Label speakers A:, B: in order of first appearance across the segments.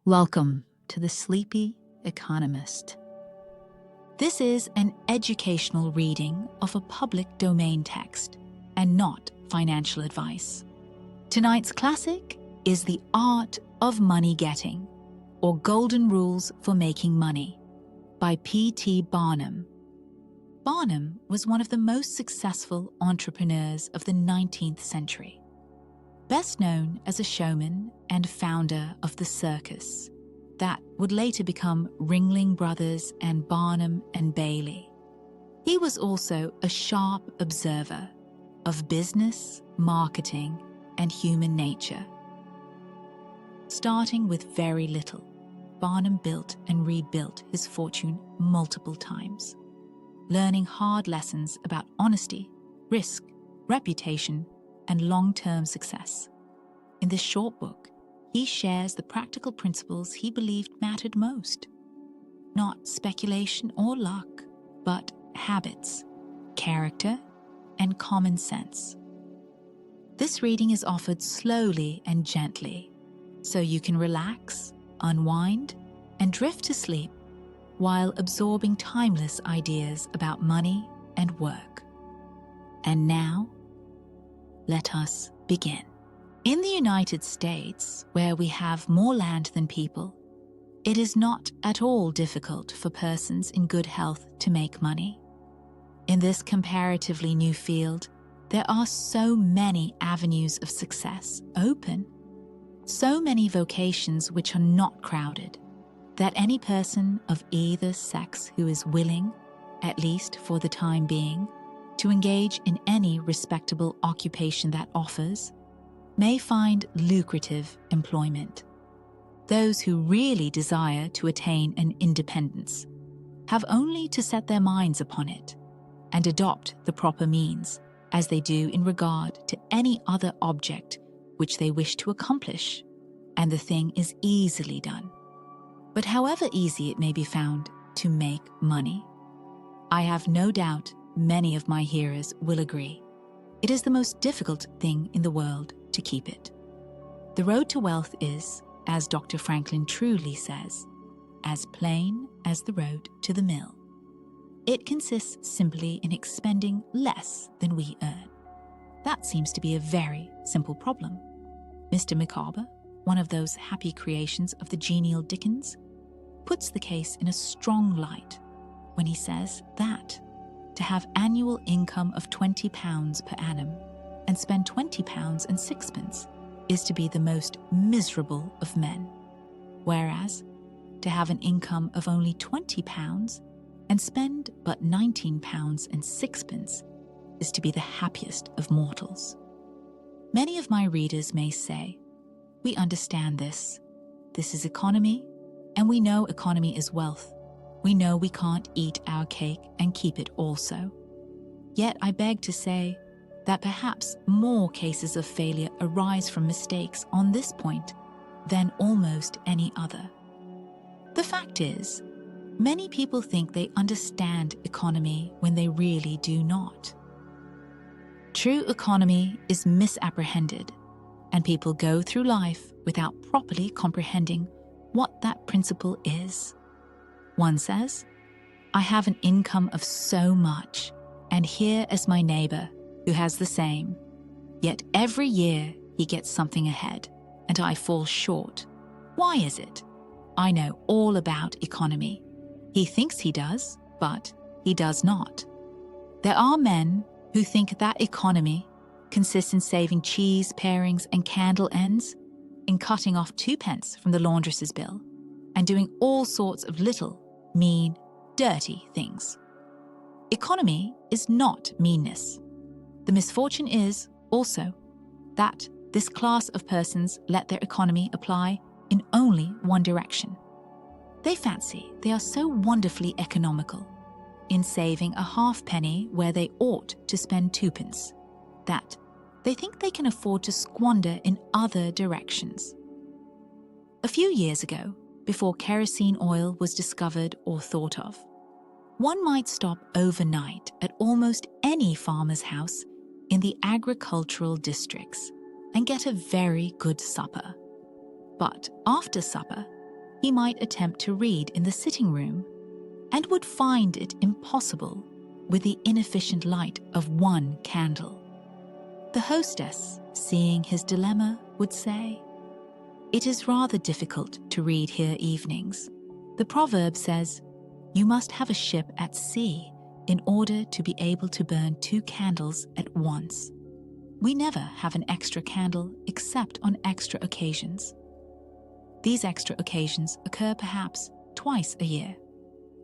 A: Welcome to the Sleepy Economist. This is an educational reading of a public domain text and not financial advice. Tonight's classic is The Art of Money Getting, or Golden Rules for Making Money, by P.T. Barnum. Barnum was one of the most successful entrepreneurs of the 19th century. Best known as a showman and founder of the circus that would later become Ringling Brothers and Barnum and Bailey. He was also a sharp observer of business, marketing, and human nature. Starting with very little, Barnum built and rebuilt his fortune multiple times, learning hard lessons about honesty, risk, reputation, and long-term success. In this short book, he shares the practical principles he believed mattered most. Not speculation or luck, but habits, character, and common sense. This reading is offered slowly and gently, so you can relax, unwind, and drift to sleep while absorbing timeless ideas about money and work. And now, let us begin. In the United States, where we have more land than people, it is not at all difficult for persons in good health to make money. In this comparatively new field, there are so many avenues of success open, so many vocations which are not crowded, that any person of either sex who is willing, at least for the time being, to engage in any respectable occupation that offers, may find lucrative employment. Those who really desire to attain an independence have only to set their minds upon it and adopt the proper means, as they do in regard to any other object which they wish to accomplish, and the thing is easily done. But however easy it may be found to make money, I have no doubt many of my hearers will agree, it is the most difficult thing in the world to keep it. The road to wealth is, as Dr. Franklin truly says, as plain as the road to the mill. It consists simply in expending less than we earn. That seems to be a very simple problem. Mr. Micawber, one of those happy creations of the genial Dickens, puts the case in a strong light when he says that to have annual income of £20 per annum and spend £20 and sixpence is to be the most miserable of men, whereas to have an income of only £20 and spend but £19 and sixpence is to be the happiest of mortals. Many of my readers may say, we understand this. This is economy, and we know economy is wealth. We know we can't eat our cake and keep it also. Yet I beg to say that perhaps more cases of failure arise from mistakes on this point than almost any other. The fact is, many people think they understand economy when they really do not. True economy is misapprehended, and people go through life without properly comprehending what that principle is. One says, I have an income of so much, and here is my neighbor who has the same. Yet every year he gets something ahead, and I fall short. Why is it? I know all about economy. He thinks he does, but he does not. There are men who think that economy consists in saving cheese parings and candle ends, in cutting off 2p from the laundress's bill, and doing all sorts of little, mean, dirty things. Economy is not meanness. The misfortune is, also, that this class of persons let their economy apply in only one direction. They fancy they are so wonderfully economical in saving a halfpenny where they ought to spend 2p, that they think they can afford to squander in other directions. A few years ago, before kerosene oil was discovered or thought of, one might stop overnight at almost any farmer's house in the agricultural districts and get a very good supper. But after supper, he might attempt to read in the sitting room and would find it impossible with the inefficient light of one candle. The hostess, seeing his dilemma, would say, "It is rather difficult to read here evenings. The proverb says, 'You must have a ship at sea in order to be able to burn 2 candles at once.' We never have an extra candle except on extra occasions. These extra occasions occur perhaps twice a year.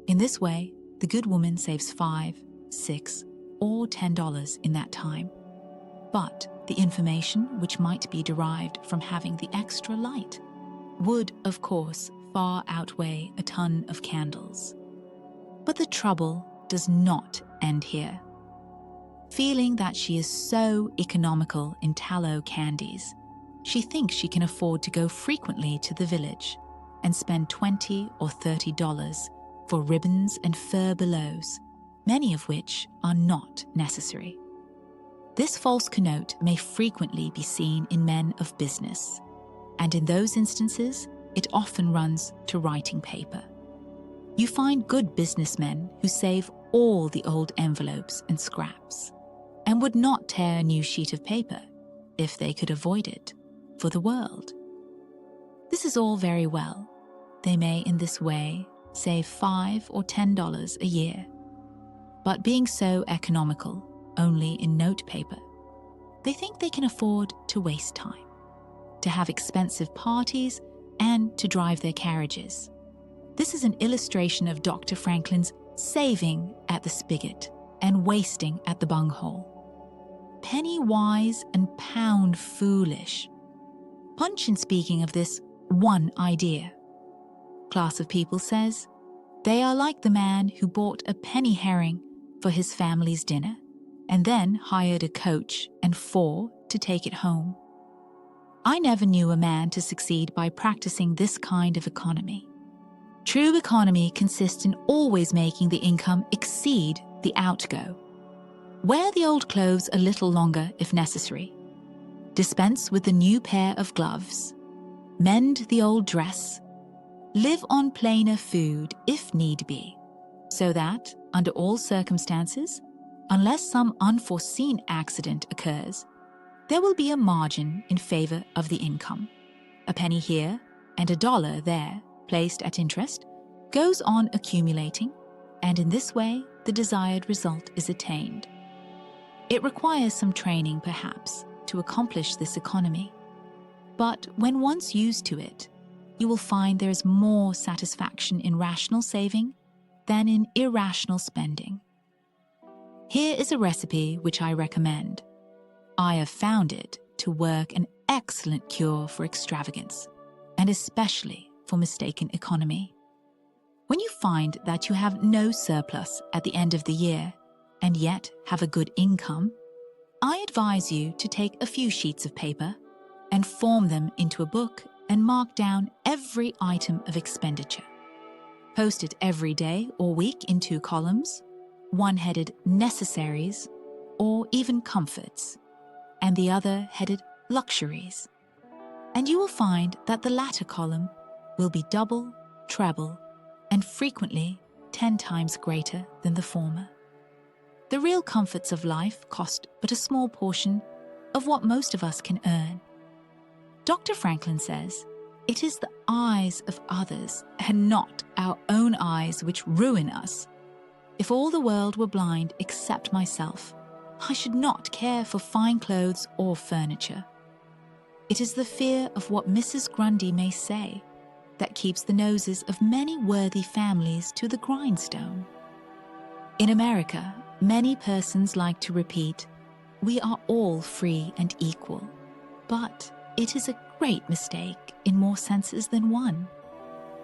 A: In this way, the good woman saves $5, $6, or $10 in that time. But the information which might be derived from having the extra light would, of course, far outweigh a ton of candles. But the trouble does not end here. Feeling that she is so economical in tallow candies, she thinks she can afford to go frequently to the village and spend $20 or $30 for ribbons and fur billows, many of which are not necessary. This false connote may frequently be seen in men of business, and in those instances, it often runs to writing paper. You find good businessmen who save all the old envelopes and scraps, and would not tear a new sheet of paper, if they could avoid it, for the world. This is all very well. They may in this way save $5 or $10 a year. But being so economical, only in note paper, they think they can afford to waste time, to have expensive parties, and to drive their carriages. This is an illustration of Dr. Franklin's saving at the spigot and wasting at the bunghole. Penny wise and pound foolish. Punch, in speaking of this one idea class of people, says, they are like the man who bought a penny herring for his family's dinner and then hired a coach and 4 to take it home. I never knew a man to succeed by practicing this kind of economy. True economy consists in always making the income exceed the outgo. Wear the old clothes a little longer if necessary. Dispense with the new pair of gloves. Mend the old dress. Live on plainer food if need be, so that, under all circumstances, unless some unforeseen accident occurs, there will be a margin in favor of the income. A penny here and a dollar there, placed at interest, goes on accumulating, and in this way the desired result is attained. It requires some training, perhaps, to accomplish this economy, but when once used to it, you will find there is more satisfaction in rational saving than in irrational spending. Here is a recipe which I recommend. I have found it to work an excellent cure for extravagance, and especially for mistaken economy. When you find that you have no surplus at the end of the year, and yet have a good income, I advise you to take a few sheets of paper and form them into a book and mark down every item of expenditure. Post it every day or week in 2 columns, one headed necessaries or even comforts, and the other headed luxuries. And you will find that the latter column will be double, treble, and frequently 10 times greater than the former. The real comforts of life cost but a small portion of what most of us can earn. Dr. Franklin says, it is the eyes of others and not our own eyes which ruin us. If all the world were blind except myself, I should not care for fine clothes or furniture. It is the fear of what Mrs. Grundy may say that keeps the noses of many worthy families to the grindstone. In America, many persons like to repeat, "We are all free and equal," but it is a great mistake in more senses than one.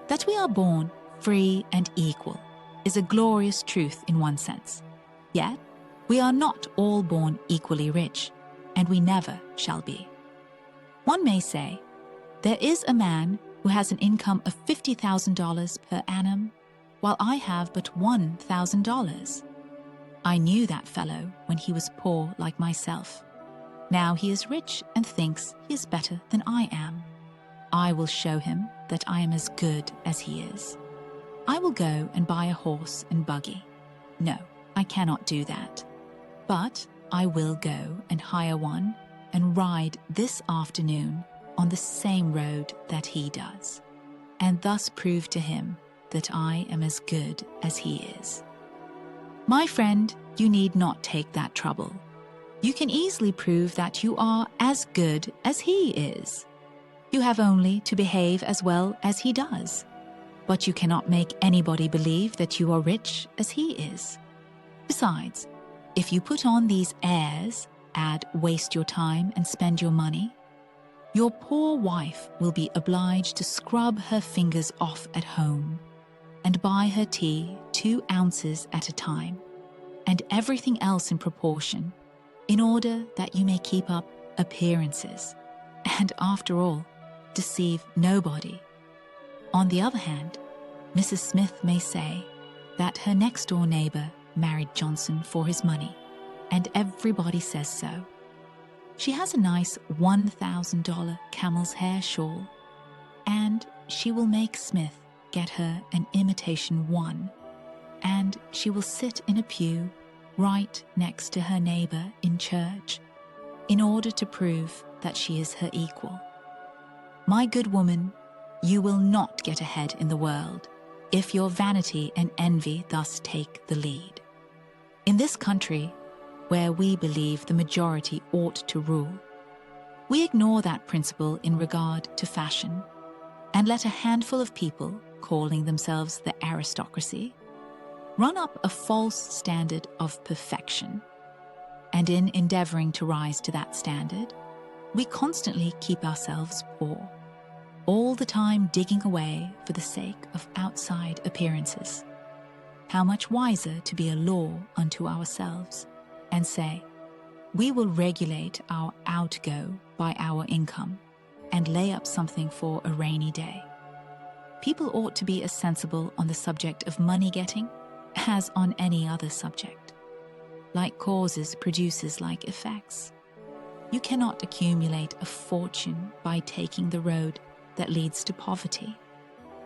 A: That we are born free and equal is a glorious truth in one sense. Yet, we are not all born equally rich, and we never shall be. One may say, there is a man who has an income of $50,000 per annum, while I have but $1,000. I knew that fellow when he was poor like myself. Now he is rich and thinks he is better than I am. I will show him that I am as good as he is. I will go and buy a horse and buggy. No, I cannot do that. But I will go and hire one and ride this afternoon on the same road that he does, and thus prove to him that I am as good as he is. My friend, you need not take that trouble. You can easily prove that you are as good as he is. You have only to behave as well as he does. But you cannot make anybody believe that you are rich as he is. Besides, if you put on these airs, waste your time and spend your money, your poor wife will be obliged to scrub her fingers off at home and buy her tea 2 ounces at a time, and everything else in proportion, in order that you may keep up appearances, and after all, deceive nobody. On the other hand, Mrs. Smith may say that her next-door neighbor married Johnson for his money, and everybody says so. She has a nice $1,000 camel's hair shawl, and she will make Smith get her an imitation one, and she will sit in a pew right next to her neighbor in church in order to prove that she is her equal. My good woman, you will not get ahead in the world if your vanity and envy thus take the lead. In this country, where we believe the majority ought to rule, we ignore that principle in regard to fashion and let a handful of people, calling themselves the aristocracy, run up a false standard of perfection. And in endeavoring to rise to that standard, we constantly keep ourselves poor, all the time digging away for the sake of outside appearances. How much wiser to be a law unto ourselves and say, we will regulate our outgo by our income and lay up something for a rainy day. People ought to be as sensible on the subject of money getting as on any other subject. Like causes produces like effects. You cannot accumulate a fortune by taking the road that leads to poverty.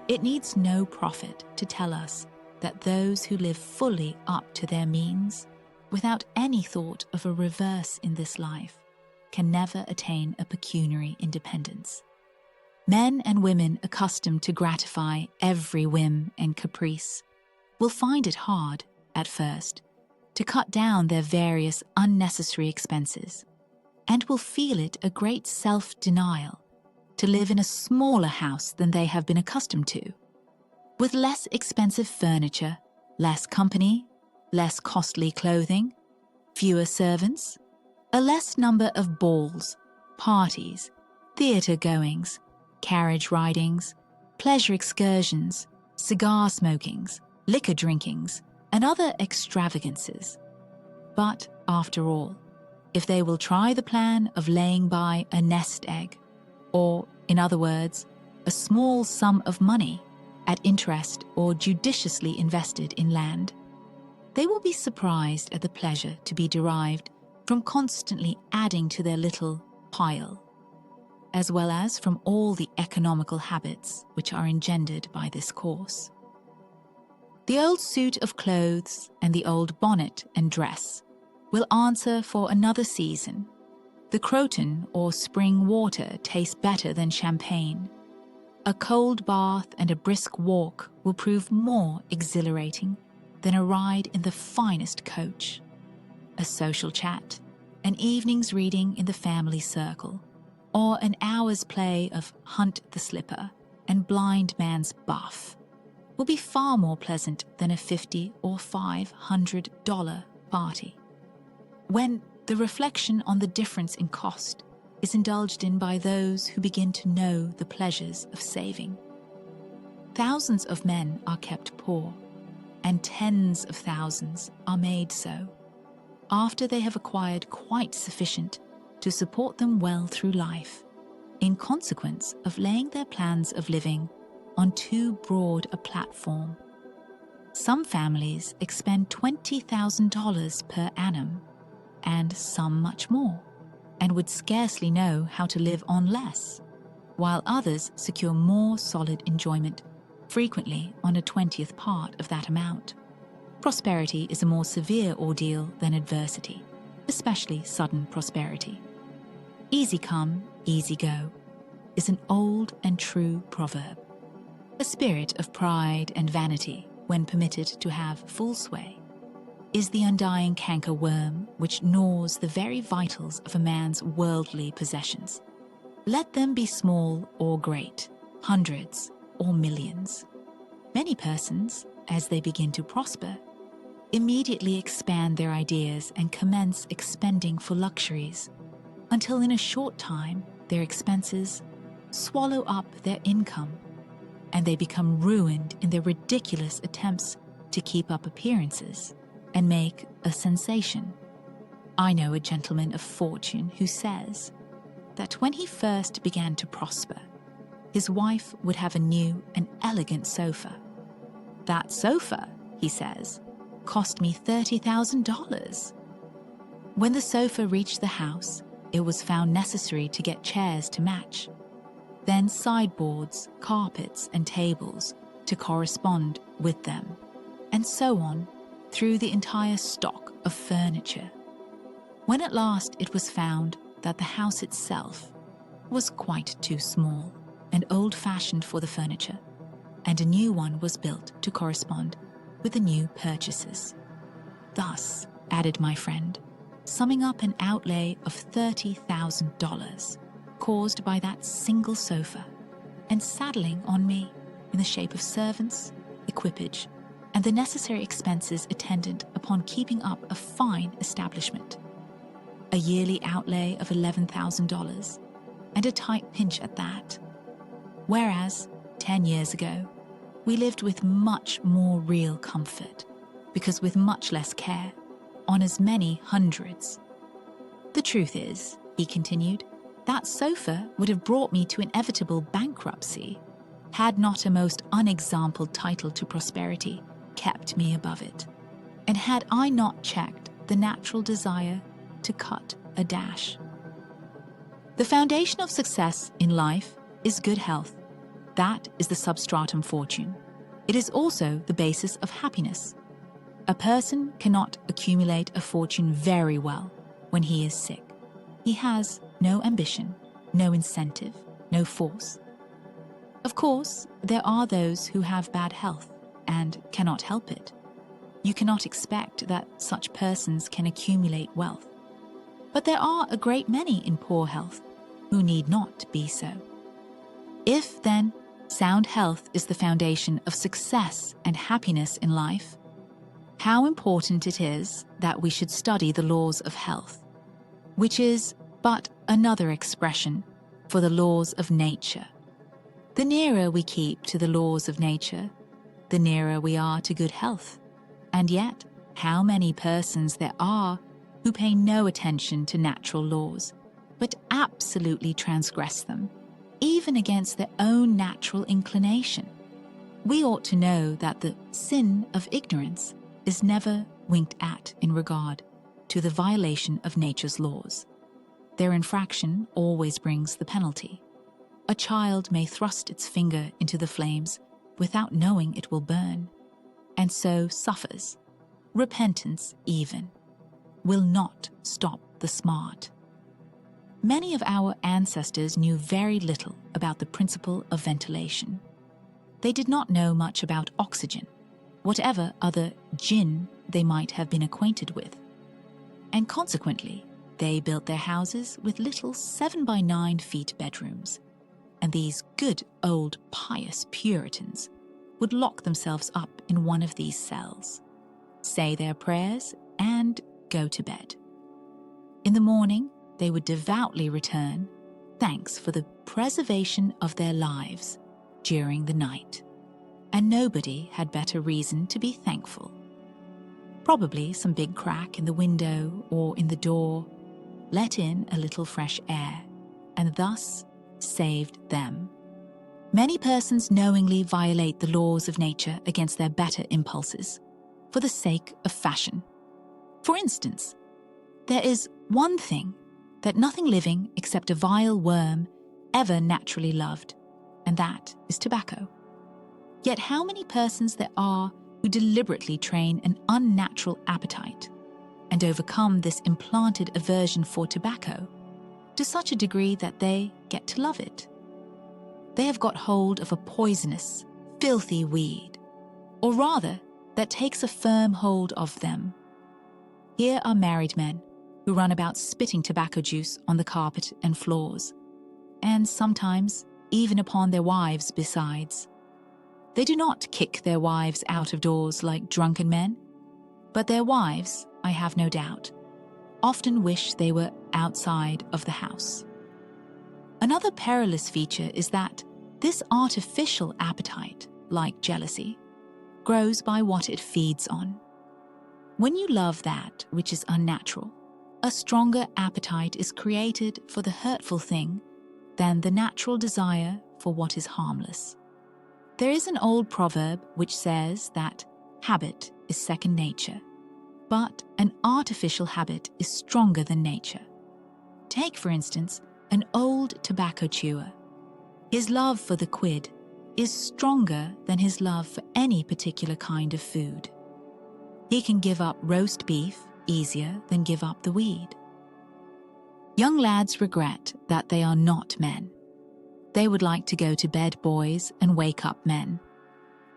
A: It needs no prophet to tell us that those who live fully up to their means, without any thought of a reverse in this life, can never attain a pecuniary independence. Men and women accustomed to gratify every whim and caprice will find it hard, at first, to cut down their various unnecessary expenses, and will feel it a great self-denial to live in a smaller house than they have been accustomed to, with less expensive furniture, less company, less costly clothing, fewer servants, a less number of balls, parties, theatre goings, carriage ridings, pleasure excursions, cigar smokings, liquor drinkings, and other extravagances. But, after all, if they will try the plan of laying by a nest egg, or, in other words, a small sum of money at interest or judiciously invested in land, they will be surprised at the pleasure to be derived from constantly adding to their little pile, as well as from all the economical habits which are engendered by this course. The old suit of clothes and the old bonnet and dress will answer for another season. The croton or spring water tastes better than champagne. A cold bath and a brisk walk will prove more exhilarating than a ride in the finest coach. A social chat, an evening's reading in the family circle, or an hour's play of Hunt the Slipper and Blind Man's Buff will be far more pleasant than a $50 or $500 party. When the reflection on the difference in cost is indulged in by those who begin to know the pleasures of saving. Thousands of men are kept poor, and tens of thousands are made so, after they have acquired quite sufficient to support them well through life, in consequence of laying their plans of living on too broad a platform. Some families expend $20,000 per annum, and some much more, and would scarcely know how to live on less. while others secure more solid enjoyment, frequently on a 20th part of that amount. Prosperity is a more severe ordeal than adversity, especially sudden prosperity. Easy come, easy go is an old and true proverb. A spirit of pride and vanity, when permitted to have full sway, is the undying canker worm which gnaws the very vitals of a man's worldly possessions. Let them be small or great, hundreds or millions. Many persons, as they begin to prosper, immediately expand their ideas and commence expending for luxuries, until in a short time their expenses swallow up their income, and they become ruined in their ridiculous attempts to keep up appearances and make a sensation. I know a gentleman of fortune who says that when he first began to prosper, his wife would have a new and elegant sofa. That sofa, he says, cost me $30,000. When the sofa reached the house, it was found necessary to get chairs to match, then sideboards, carpets, and tables to correspond with them, and so on through the entire stock of furniture. When at last it was found that the house itself was quite too small and old-fashioned for the furniture, and a new one was built to correspond with the new purchases. Thus, added my friend, summing up an outlay of $30,000 caused by that single sofa, and saddling on me in the shape of servants, equipage, and the necessary expenses attendant upon keeping up a fine establishment. A yearly outlay of $11,000, and a tight pinch at that. Whereas, 10 years ago, we lived with much more real comfort, because with much less care, on as many hundreds. The truth is, he continued, that sofa would have brought me to inevitable bankruptcy had not a most unexampled title to prosperity kept me above it, and had I not checked the natural desire to cut a dash. The foundation of success in life is good health. That is the substratum fortune. It is also the basis of happiness. A person cannot accumulate a fortune very well when he is sick. He has no ambition, no incentive, no force. Of course, there are those who have bad health and cannot help it. You cannot expect that such persons can accumulate wealth. But there are a great many in poor health who need not be so. If, then, sound health is the foundation of success and happiness in life, how important it is that we should study the laws of health, which is but another expression for the laws of nature. The nearer we keep to the laws of nature, the nearer we are to good health. And yet, how many persons there are who pay no attention to natural laws, but absolutely transgress them, even against their own natural inclination. We ought to know that the sin of ignorance is never winked at in regard to the violation of nature's laws. Their infraction always brings the penalty. A child may thrust its finger into the flames without knowing it will burn, and so suffers. Repentance, even, will not stop the smart. Many of our ancestors knew very little about the principle of ventilation. They did not know much about oxygen, whatever other jinn they might have been acquainted with. And consequently, they built their houses with little 7 by 9 feet bedrooms, and these good old pious Puritans would lock themselves up in one of these cells, say their prayers, and go to bed. In the morning, they would devoutly return thanks for the preservation of their lives during the night. And nobody had better reason to be thankful. Probably some big crack in the window or in the door let in a little fresh air, and thus saved them. Many persons knowingly violate the laws of nature against their better impulses for the sake of fashion. For instance, there is one thing that nothing living except a vile worm ever naturally loved, and that is tobacco. Yet how many persons there are who deliberately train an unnatural appetite and overcome this implanted aversion for tobacco to such a degree that they get to love it. They have got hold of a poisonous, filthy weed, or rather, that takes a firm hold of them. Here are married men who run about spitting tobacco juice on the carpet and floors, and sometimes even upon their wives besides. They do not kick their wives out of doors like drunken men, but their wives, I have no doubt, often wish they were outside of the house. Another perilous feature is that this artificial appetite, like jealousy, grows by what it feeds on. When you love that which is unnatural, a stronger appetite is created for the hurtful thing than the natural desire for what is harmless. There is an old proverb which says that habit is second nature, but an artificial habit is stronger than nature. Take, for instance, an old tobacco chewer. His love for the quid is stronger than his love for any particular kind of food. He can give up roast beef easier than give up the weed. Young lads regret that they are not men. They would like to go to bed boys and wake up men.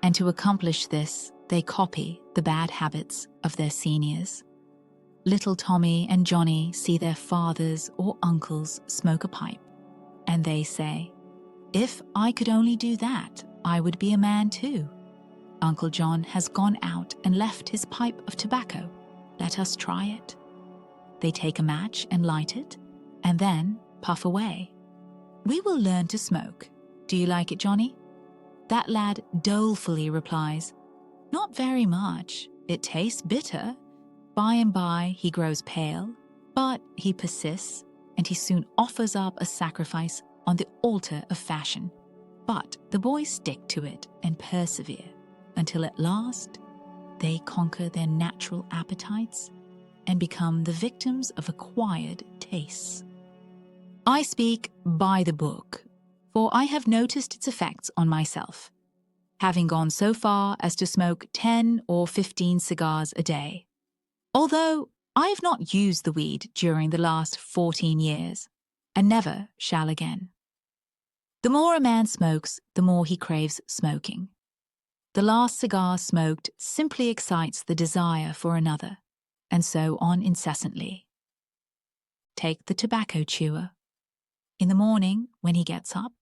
A: And to accomplish this, they copy the bad habits of their seniors. Little Tommy and Johnny see their fathers or uncles smoke a pipe, and they say, "If I could only do that, I would be a man too. Uncle John has gone out and left his pipe of tobacco. Let us try it." They take a match and light it, and then puff away. "We will learn to smoke. Do you like it, Johnny?" That lad dolefully replies, "Not very much. It tastes bitter." By and by he grows pale, but he persists, and he soon offers up a sacrifice on the altar of fashion. But the boys stick to it and persevere until at last they conquer their natural appetites and become the victims of acquired tastes. I speak by the book, for I have noticed its effects on myself, having gone so far as to smoke 10 or 15 cigars a day. Although I have not used the weed during the last 14 years, and never shall again. The more a man smokes, the more he craves smoking. The last cigar smoked simply excites the desire for another, and so on incessantly. Take the tobacco chewer. In the morning, when he gets up,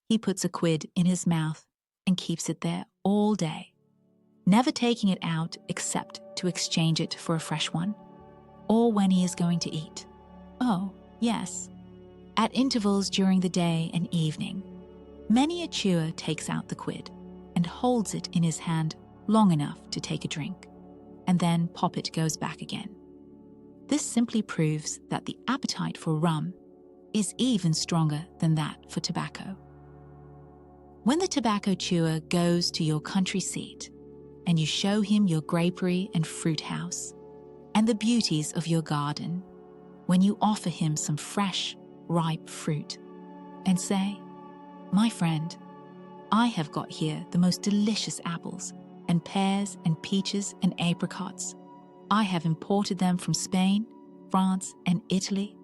A: he puts a quid in his mouth and keeps it there all day, never taking it out except to exchange it for a fresh one, or when he is going to eat. Oh, yes, at intervals during the day and evening, many a chewer takes out the quid and holds it in his hand long enough to take a drink, and then poppet goes back again. This simply proves that the appetite for rum is even stronger than that for tobacco. When the tobacco chewer goes to your country seat and you show him your grapery and fruit house and the beauties of your garden, when you offer him some fresh, ripe fruit and say, "My friend, I have got here the most delicious apples and pears and peaches and apricots. I have imported them from Spain, France, and Italy.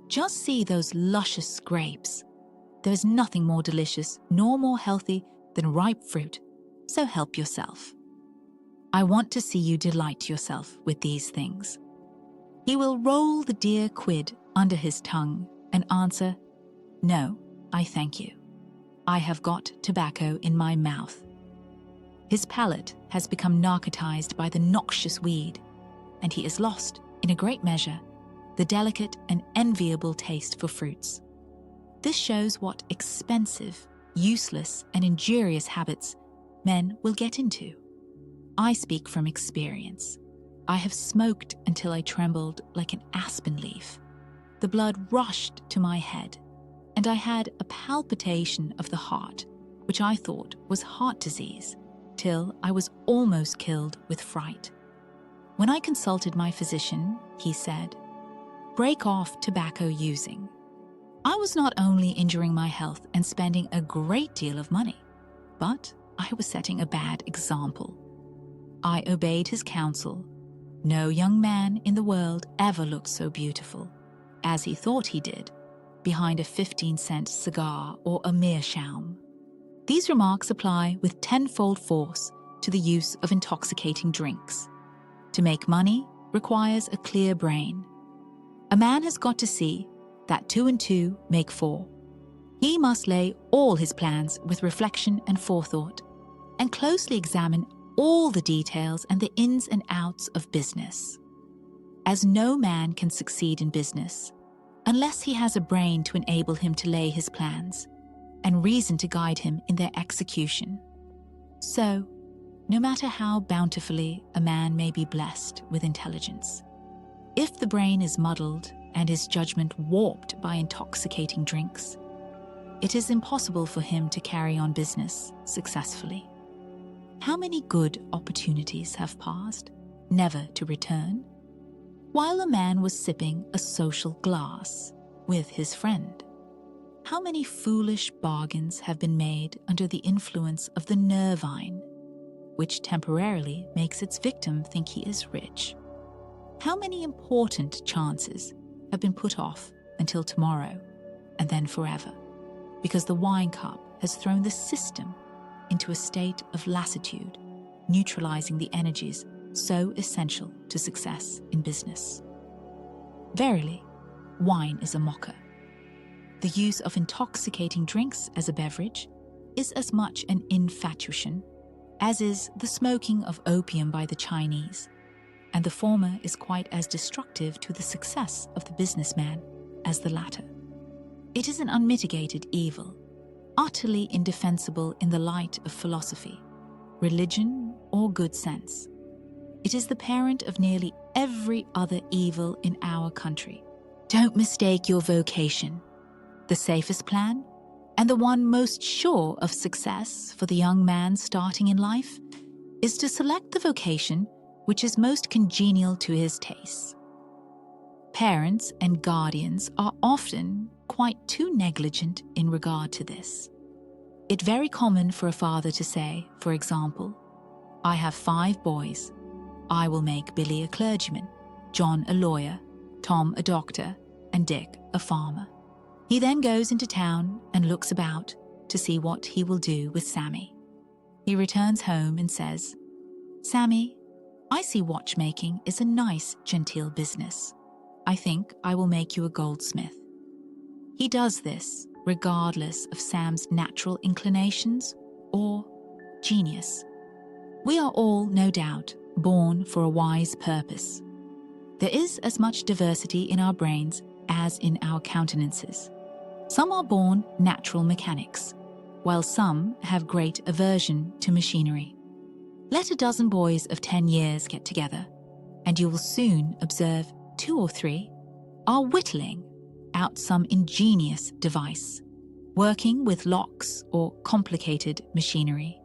A: Just see those luscious grapes. There is nothing more delicious nor more healthy than ripe fruit, so help yourself. I want to see you delight yourself with these things." He will roll the dear quid under his tongue and answer, "No, I thank you. I have got tobacco in my mouth." His palate has become narcotized by the noxious weed, and he has lost, in a great measure, the delicate and enviable taste for fruits. This shows what expensive, useless, and injurious habits men will get into. I speak from experience. I have smoked until I trembled like an aspen leaf. The blood rushed to my head, and I had a palpitation of the heart, which I thought was heart disease, till I was almost killed with fright. When I consulted my physician, he said, "Break off tobacco using." I was not only injuring my health and spending a great deal of money, but I was setting a bad example. I obeyed his counsel. No young man in the world ever looked so beautiful, as he thought he did, behind a 15-cent cigar or a meerschaum. These remarks apply with tenfold force to the use of intoxicating drinks. To make money requires a clear brain. A man has got to see that 2 and 2 make 4. He must lay all his plans with reflection and forethought, and closely examine all the details and the ins and outs of business. As no man can succeed in business unless he has a brain to enable him to lay his plans and reason to guide him in their execution. So, no matter how bountifully a man may be blessed with intelligence, if the brain is muddled and his judgment warped by intoxicating drinks, it is impossible for him to carry on business successfully. How many good opportunities have passed, never to return, while a man was sipping a social glass with his friend? How many foolish bargains have been made under the influence of the nervine, which temporarily makes its victim think he is rich? How many important chances have been put off until tomorrow and then forever, because the wine cup has thrown the system into a state of lassitude, neutralizing the energies so essential to success in business? Verily, wine is a mocker. The use of intoxicating drinks as a beverage is as much an infatuation as is the smoking of opium by the Chinese, and the former is quite as destructive to the success of the businessman as the latter. It is an unmitigated evil, utterly indefensible in the light of philosophy, religion, or good sense. It is the parent of nearly every other evil in our country. Don't mistake your vocation. The safest plan, and the one most sure of success for the young man starting in life, is to select the vocation which is most congenial to his tastes. Parents and guardians are often quite too negligent in regard to this. It's very common for a father to say, for example, "I have 5 boys. I will make Billy a clergyman, John a lawyer, Tom a doctor, and Dick a farmer." He then goes into town and looks about to see what he will do with Sammy. He returns home and says, "Sammy, I see watchmaking is a nice, genteel business. I think I will make you a goldsmith." He does this regardless of Sam's natural inclinations or genius. We are all, no doubt, born for a wise purpose. There is as much diversity in our brains as in our countenances. Some are born natural mechanics, while some have great aversion to machinery. Let a dozen boys of 10 years get together, and you will soon observe 2 or 3 are whittling out some ingenious device, working with locks or complicated machinery.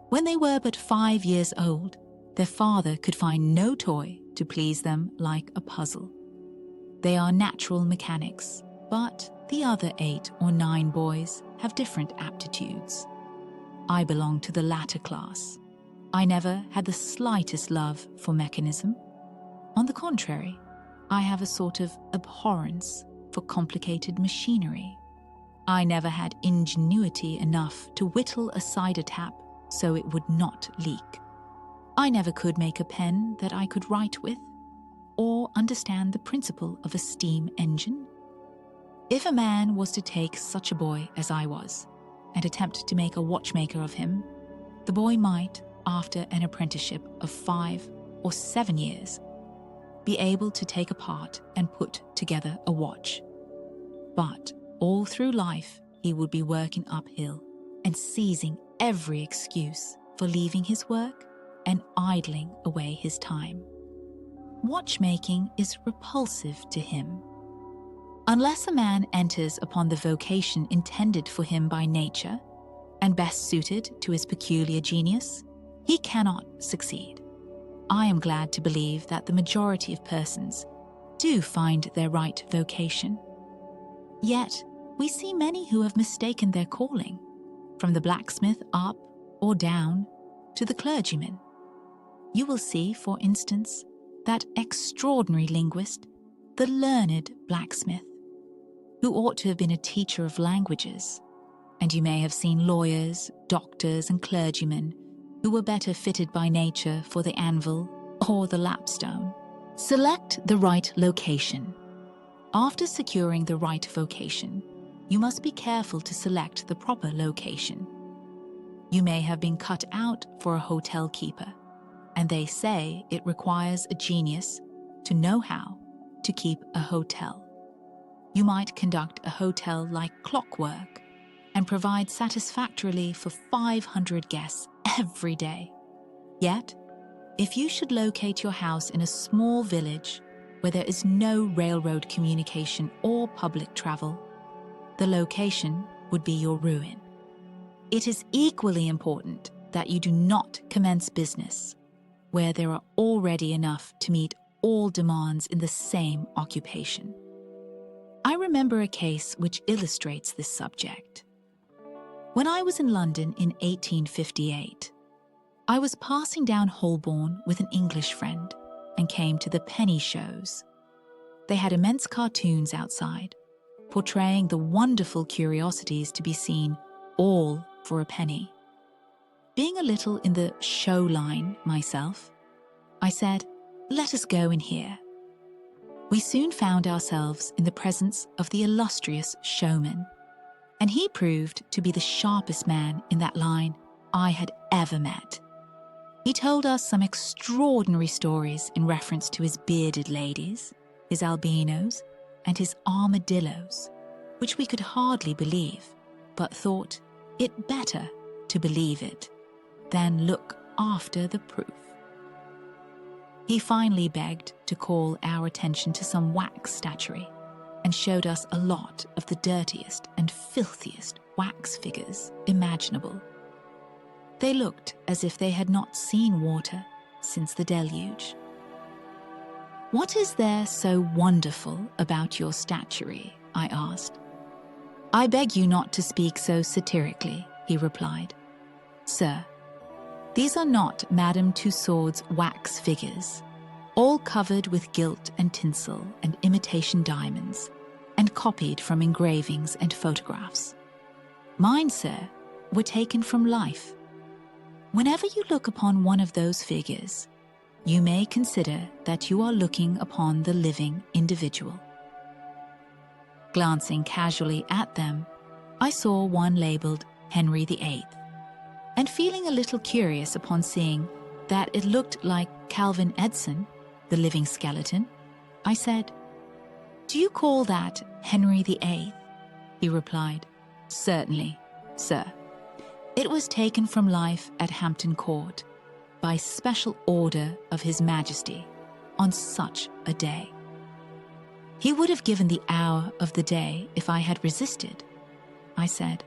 A: When they were but 5 years old, their father could find no toy to please them like a puzzle. They are natural mechanics, but the other 8 or 9 boys have different aptitudes. I belong to the latter class. I never had the slightest love for mechanism. On the contrary, I have a sort of abhorrence for complicated machinery. I never had ingenuity enough to whittle a cider tap so it would not leak. I never could make a pen that I could write with, or understand the principle of a steam engine. If a man was to take such a boy as I was, and attempt to make a watchmaker of him, the boy might, after an apprenticeship of 5 or 7 years, be able to take apart and put together a watch. But all through life, he would be working uphill and seizing every excuse for leaving his work and idling away his time. Watchmaking is repulsive to him. Unless a man enters upon the vocation intended for him by nature and best suited to his peculiar genius, he cannot succeed. I am glad to believe that the majority of persons do find their right vocation. Yet, we see many who have mistaken their calling, from the blacksmith up or down to the clergyman. You will see, for instance, that extraordinary linguist, the learned blacksmith, who ought to have been a teacher of languages, and you may have seen lawyers, doctors, and clergymen who were better fitted by nature for the anvil or the lapstone. Select the right location. After securing the right vocation, you must be careful to select the proper location. You may have been cut out for a hotel keeper, and they say it requires a genius to know how to keep a hotel. You might conduct a hotel like clockwork and provide satisfactorily for 500 guests every day. Yet, if you should locate your house in a small village where there is no railroad communication or public travel, the location would be your ruin. It is equally important that you do not commence business where there are already enough to meet all demands in the same occupation. I remember a case which illustrates this subject. When I was in London in 1858, I was passing down Holborn with an English friend and came to the penny shows. They had immense cartoons outside, portraying the wonderful curiosities to be seen, all for a penny. Being a little in the show line myself, I said, "Let us go in here." We soon found ourselves in the presence of the illustrious showman, and he proved to be the sharpest man in that line I had ever met. He told us some extraordinary stories in reference to his bearded ladies, his albinos, and his armadillos, which we could hardly believe, but thought it better to believe it than look after the proof. He finally begged to call our attention to some wax statuary and showed us a lot of the dirtiest and filthiest wax figures imaginable. They looked as if they had not seen water since the deluge. "What is there so wonderful about your statuary?" I asked. "I beg you not to speak so satirically," he replied. "Sir, these are not Madame Tussaud's wax figures, all covered with gilt and tinsel and imitation diamonds, and copied from engravings and photographs. Mine, sir, were taken from life. Whenever you look upon one of those figures, you may consider that you are looking upon the living individual." Glancing casually at them, I saw one labeled Henry VIII, and feeling a little curious upon seeing that it looked like Calvin Edson, the living skeleton, I said, "Do you call that Henry VIII?" He replied, "Certainly, sir. It was taken from life at Hampton Court by special order of His Majesty on such a day." He would have given the hour of the day if I had resisted. I said,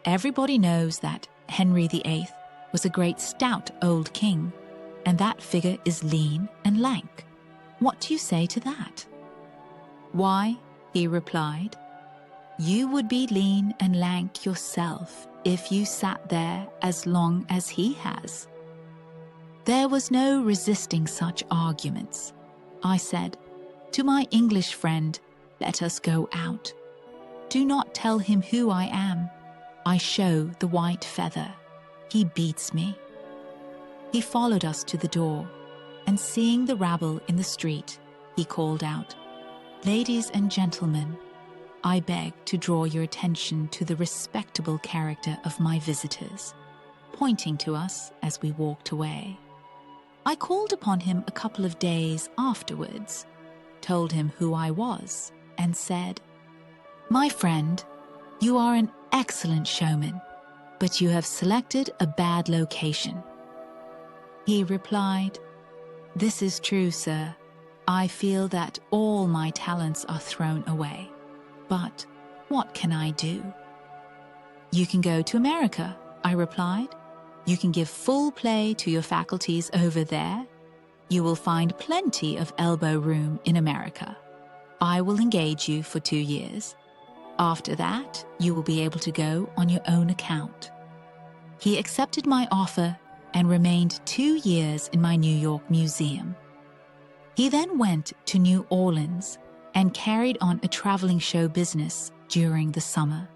A: "Everybody knows that Henry VIII was a great stout old king, and that figure is lean and lank. What do you say to that?" "Why," he replied, "you would be lean and lank yourself if you sat there as long as he has." There was no resisting such arguments. I said, "To my English friend, let us go out. Do not tell him who I am. I show the white feather. He beats me." He followed us to the door, and seeing the rabble in the street, he called out, "Ladies and gentlemen, I beg to draw your attention to the respectable character of my visitors," pointing to us as we walked away. I called upon him a couple of days afterwards, told him who I was, and said, "My friend, you are an excellent showman, but you have selected a bad location." He replied, "This is true, sir. I feel that all my talents are thrown away. But what can I do?" "You can go to America," I replied. "You can give full play to your faculties over there. You will find plenty of elbow room in America. I will engage you for 2 years. After that, you will be able to go on your own account. He accepted my offer and remained 2 years in my New York museum. He then went to New Orleans and carried on a traveling show business during the summer.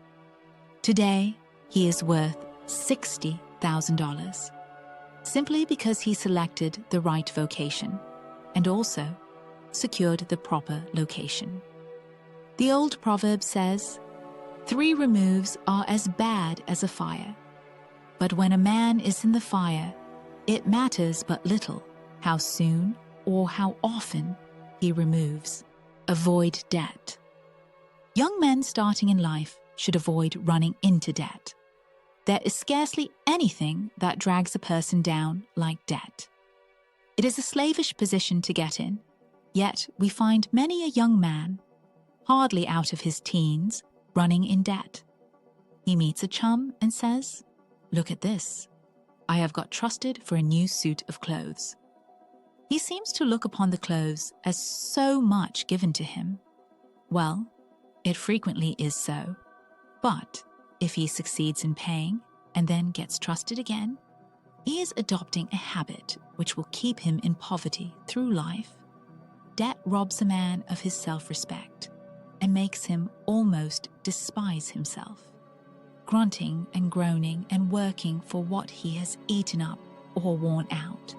A: Today, he is worth $60,000, simply because he selected the right vocation and also secured the proper location. The old proverb says, 3 removes are as bad as a fire. But when a man is in the fire, it matters but little how soon or how often he removes. Avoid debt. Young men starting in life should avoid running into debt. There is scarcely anything that drags a person down like debt. It is a slavish position to get in, yet we find many a young man, hardly out of his teens, running in debt. He meets a chum and says, "Look at this. I have got trusted for a new suit of clothes." He seems to look upon the clothes as so much given to him. Well, it frequently is so. But if he succeeds in paying and then gets trusted again, he is adopting a habit which will keep him in poverty through life. Debt robs a man of his self-respect and makes him almost despise himself, grunting and groaning and working for what he has eaten up or worn out.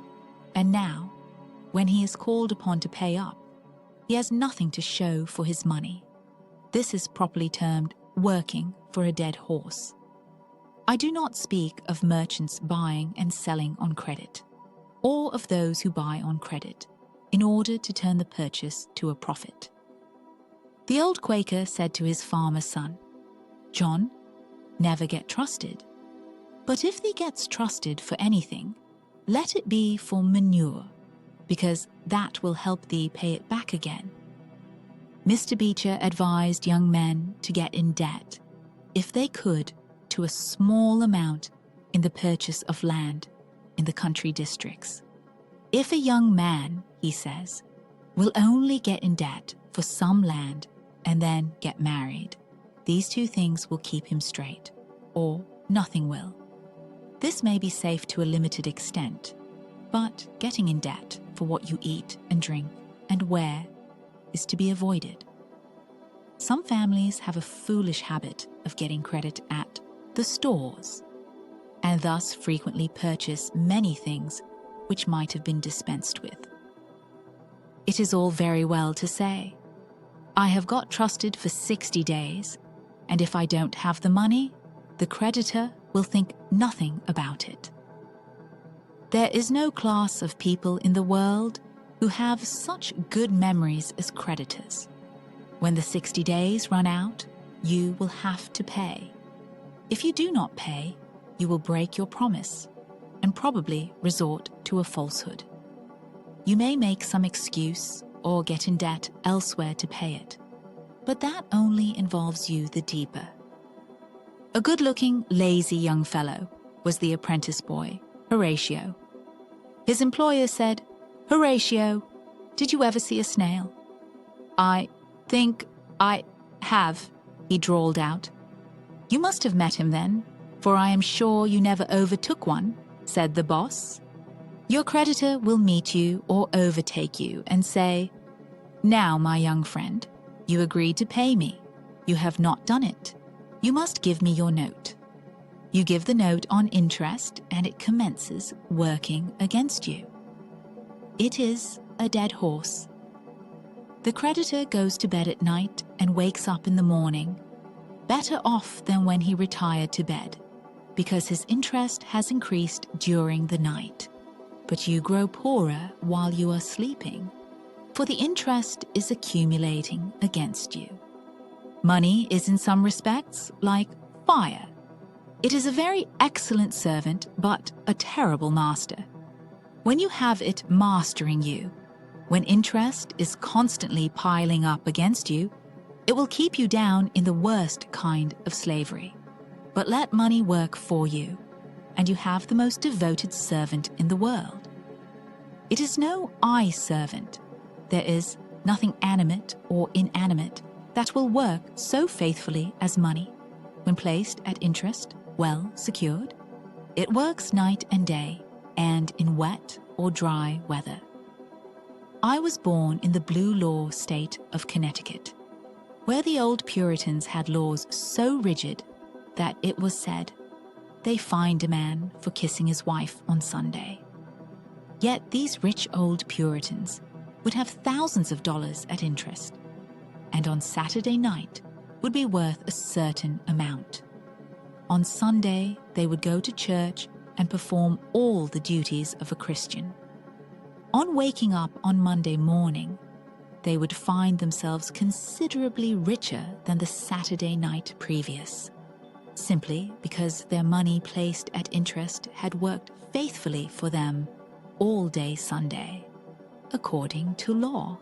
A: And now, when he is called upon to pay up, he has nothing to show for his money. This is properly termed working for a dead horse. I do not speak of merchants buying and selling on credit, or of those who buy on credit in order to turn the purchase to a profit. The old Quaker said to his farmer son, "John, never get trusted. But if thee gets trusted for anything, let it be for manure, because that will help thee pay it back again." Mr. Beecher advised young men to get in debt, if they could, to a small amount in the purchase of land in the country districts. If a young man, he says, will only get in debt for some land and then get married, these 2 things will keep him straight, or nothing will. This may be safe to a limited extent, but getting in debt for what you eat and drink and wear is to be avoided. Some families have a foolish habit of getting credit at the stores, and thus frequently purchase many things which might have been dispensed with. It is all very well to say, "I have got trusted for 60 days, and if I don't have the money, the creditor will think nothing about it." There is no class of people in the world who have such good memories as creditors. When the 60 days run out, you will have to pay. If you do not pay, you will break your promise and probably resort to a falsehood. You may make some excuse or get in debt elsewhere to pay it, but that only involves you the deeper. A good-looking, lazy young fellow was the apprentice boy, Horatio. His employer said, "Horatio, did you ever see a snail?" "I think I have," he drawled out. "You must have met him then, for I am sure you never overtook one," said the boss. "Your creditor will meet you or overtake you and say, 'Now, my young friend, you agreed to pay me. You have not done it. You must give me your note.' You give the note on interest and it commences working against you. It is a dead horse. The creditor goes to bed at night and wakes up in the morning, better off than when he retired to bed, because his interest has increased during the night. But you grow poorer while you are sleeping, for the interest is accumulating against you. Money is in some respects like fire. It is a very excellent servant, but a terrible master. When you have it mastering you, when interest is constantly piling up against you, it will keep you down in the worst kind of slavery. But let money work for you, and you have the most devoted servant in the world. It is no I servant. There is nothing animate or inanimate that will work so faithfully as money, when placed at interest, well secured. It works night and day, and in wet or dry weather. I was born in the Blue Law state of Connecticut, where the old Puritans had laws so rigid that it was said they fined a man for kissing his wife on Sunday. Yet these rich old Puritans would have thousands of dollars at interest, and on Saturday night would be worth a certain amount. On Sunday, they would go to church and perform all the duties of a Christian. On waking up on Monday morning, they would find themselves considerably richer than the Saturday night previous, simply because their money placed at interest had worked faithfully for them all day Sunday, according to law.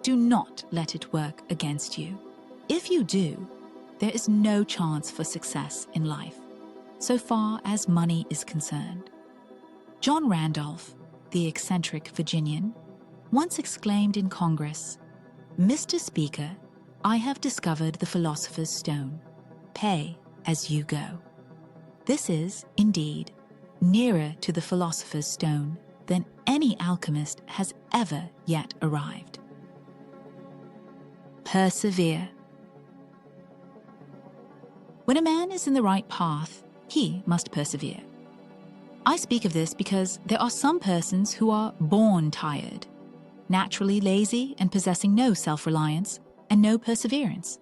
A: Do not let it work against you. If you do, there is no chance for success in life, so far as money is concerned. John Randolph, the eccentric Virginian, once exclaimed in Congress, "Mr. Speaker, I have discovered the philosopher's stone. Pay as you go." This is, indeed, nearer to the philosopher's stone than any alchemist has ever yet arrived. Persevere. When a man is in the right path, he must persevere. I speak of this because there are some persons who are born tired, naturally lazy and possessing no self-reliance and no perseverance.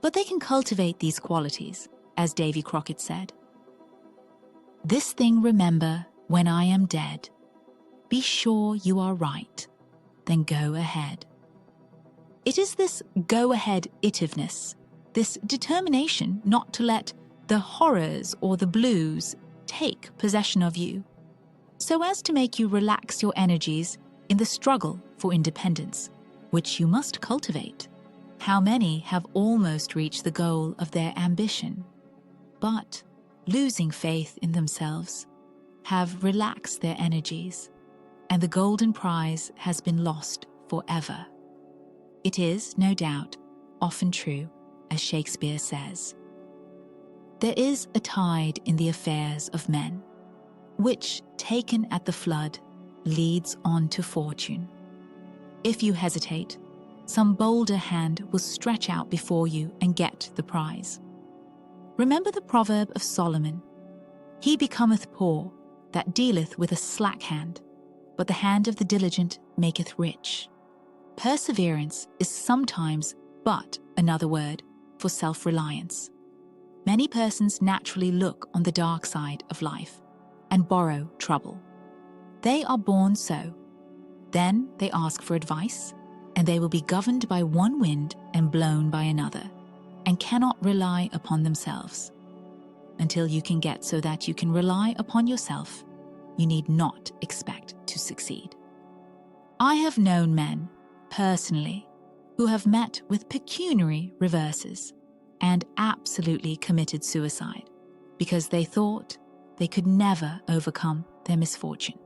A: But they can cultivate these qualities, as Davy Crockett said. "This thing remember when I am dead. Be sure you are right, then go ahead." It is this go-ahead-itiveness, this determination not to let the horrors or the blues take possession of you, so as to make you relax your energies in the struggle for independence, which you must cultivate. How many have almost reached the goal of their ambition, but, losing faith in themselves, have relaxed their energies, and the golden prize has been lost forever. It is, no doubt, often true, as Shakespeare says, "There is a tide in the affairs of men, which, taken at the flood, leads on to fortune. If you hesitate, some bolder hand will stretch out before you and get the prize." Remember the proverb of Solomon, "He becometh poor that dealeth with a slack hand, but the hand of the diligent maketh rich." Perseverance is sometimes but another word for self-reliance. Many persons naturally look on the dark side of life and borrow trouble. They are born so. Then they ask for advice, and they will be governed by one wind and blown by another, and cannot rely upon themselves. Until you can get so that you can rely upon yourself, you need not expect to succeed. I have known men, personally, who have met with pecuniary reverses and absolutely committed suicide because they thought they could never overcome their misfortune.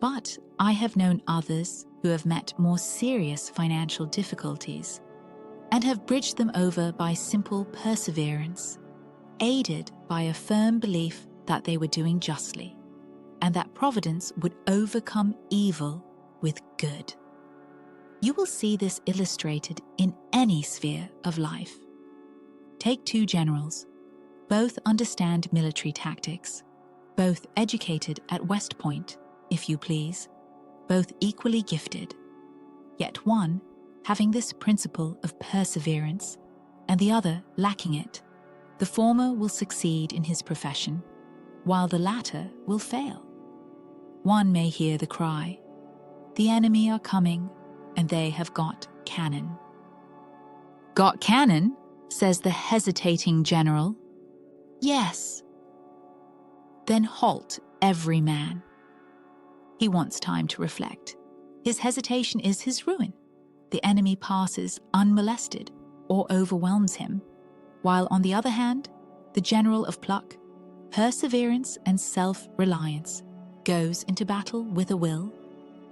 A: But I have known others who have met more serious financial difficulties and have bridged them over by simple perseverance, aided by a firm belief that they were doing justly, and that providence would overcome evil with good. You will see this illustrated in any sphere of life. Take two generals, both understand military tactics, both educated at West Point, if you please, both equally gifted, yet one having this principle of perseverance and the other lacking it. The former will succeed in his profession, while the latter will fail. One may hear the cry, "The enemy are coming, and they have got cannon." "Got cannon?" says the hesitating general. "Yes." "Then halt every man." He wants time to reflect. His hesitation is his ruin. The enemy passes unmolested or overwhelms him, while on the other hand, the general of pluck, perseverance and self-reliance goes into battle with a will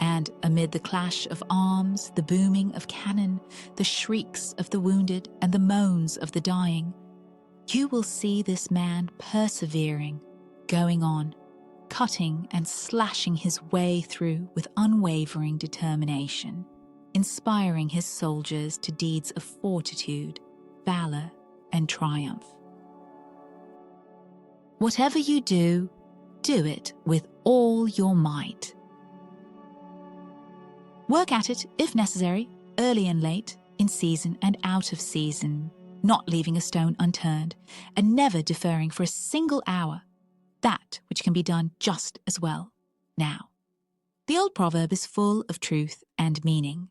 A: And amid the clash of arms, the booming of cannon, the shrieks of the wounded, and the moans of the dying, you will see this man persevering, going on, cutting and slashing his way through with unwavering determination, inspiring his soldiers to deeds of fortitude, valor, and triumph. Whatever you do, do it with all your might. Work at it, if necessary, early and late, in season and out of season, not leaving a stone unturned, and never deferring for a single hour that which can be done just as well now. The old proverb is full of truth and meaning.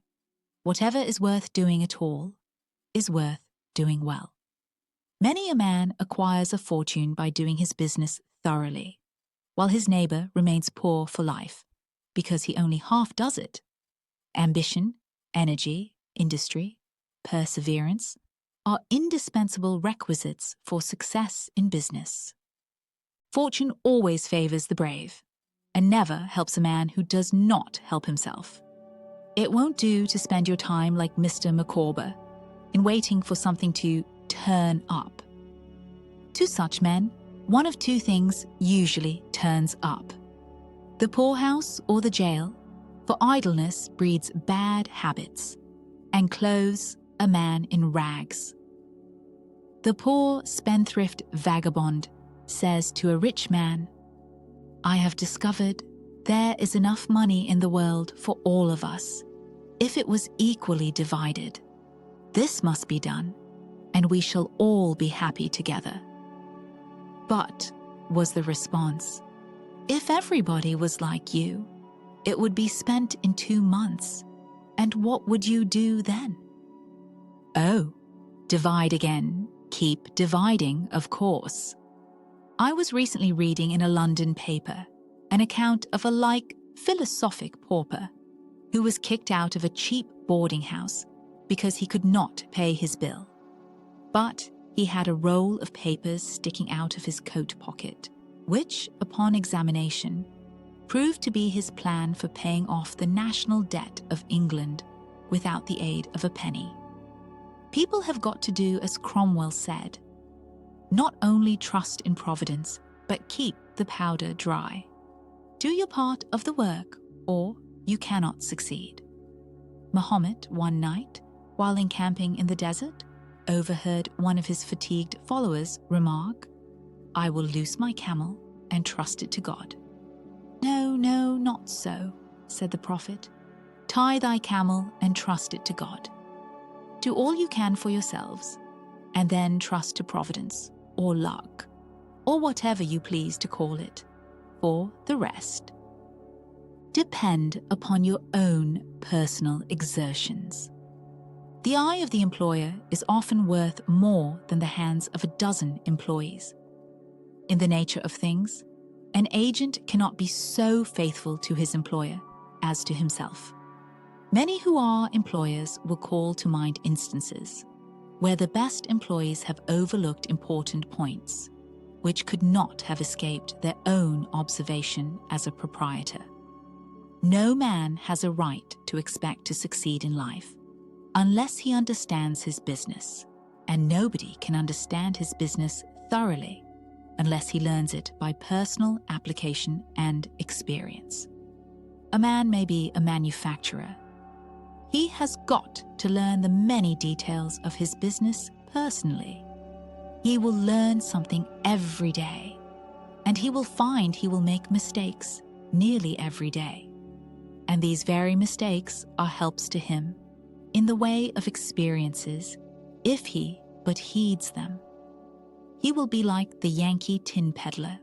A: Whatever is worth doing at all is worth doing well. Many a man acquires a fortune by doing his business thoroughly, while his neighbor remains poor for life because he only half does it. Ambition, energy, industry, perseverance are indispensable requisites for success in business. Fortune always favors the brave and never helps a man who does not help himself. It won't do to spend your time like Mr. Micawber in waiting for something to turn up. To such men, one of two things usually turns up: the poorhouse or the jail, for idleness breeds bad habits and clothes a man in rags. The poor spendthrift vagabond says to a rich man, "I have discovered there is enough money in the world for all of us, if it was equally divided. This must be done, and we shall all be happy together." "But," was the response, "if everybody was like you, it would be spent in 2 months, and what would you do then?" "Oh, divide again, keep dividing, of course." I was recently reading in a London paper an account of a like philosophic pauper who was kicked out of a cheap boarding house because he could not pay his bill. But he had a roll of papers sticking out of his coat pocket, which, upon examination, proved to be his plan for paying off the national debt of England without the aid of a penny. People have got to do as Cromwell said: not only trust in Providence, but keep the powder dry. Do your part of the work, or you cannot succeed. Mahomet, one night, while encamping in the desert, overheard one of his fatigued followers remark, "I will loose my camel and trust it to God." "No, no, not so," said the prophet. "Tie thy camel and trust it to God. Do all you can for yourselves, and then trust to Providence, or luck, or whatever you please to call it, for the rest. Depend upon your own personal exertions." The eye of the employer is often worth more than the hands of a dozen employees. In the nature of things, an agent cannot be so faithful to his employer as to himself. Many who are employers will call to mind instances where the best employees have overlooked important points, which could not have escaped their own observation as a proprietor. No man has a right to expect to succeed in life unless he understands his business, and nobody can understand his business thoroughly unless he learns it by personal application and experience. A man may be a manufacturer. He has got to learn the many details of his business personally. He will learn something every day, and he will find he will make mistakes nearly every day. And these very mistakes are helps to him in the way of experiences, if he but heeds them. He will be like the Yankee tin peddler,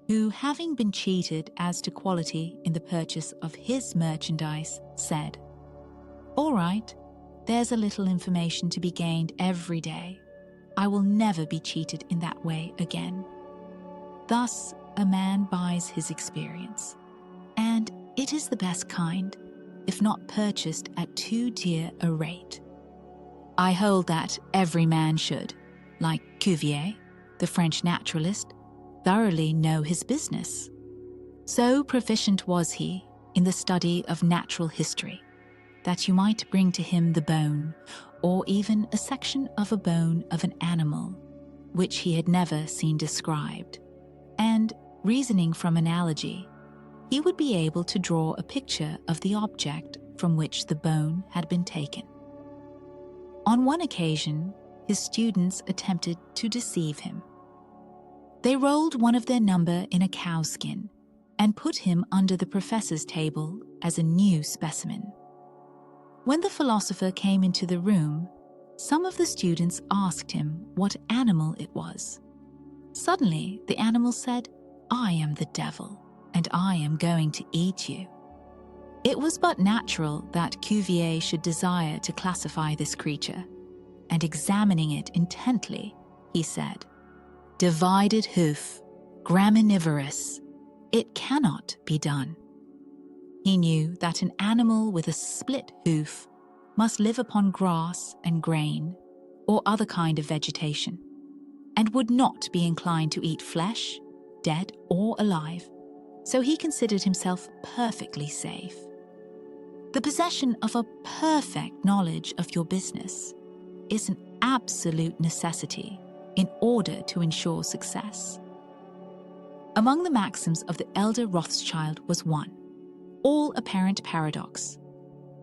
A: who, having been cheated as to quality in the purchase of his merchandise, said, "All right, there's a little information to be gained every day. I will never be cheated in that way again." Thus, a man buys his experience, and it is the best kind, if not purchased at too dear a rate. I hold that every man should, like Cuvier, the French naturalist, thoroughly know his business. So proficient was he in the study of natural history, that you might bring to him the bone, or even a section of a bone of an animal, which he had never seen described, and, reasoning from analogy, he would be able to draw a picture of the object from which the bone had been taken. On one occasion, his students attempted to deceive him. They rolled one of their number in a cowskin and put him under the professor's table as a new specimen. When the philosopher came into the room, some of the students asked him what animal it was. Suddenly, the animal said, "I am the devil, and I am going to eat you." It was but natural that Cuvier should desire to classify this creature, and examining it intently, he said, "Divided hoof, graminivorous, it cannot be done." He knew that an animal with a split hoof must live upon grass and grain, or other kind of vegetation, and would not be inclined to eat flesh, dead or alive, so he considered himself perfectly safe. The possession of a perfect knowledge of your business is an absolute necessity in order to ensure success. Among the maxims of the elder Rothschild was one, all apparent paradox: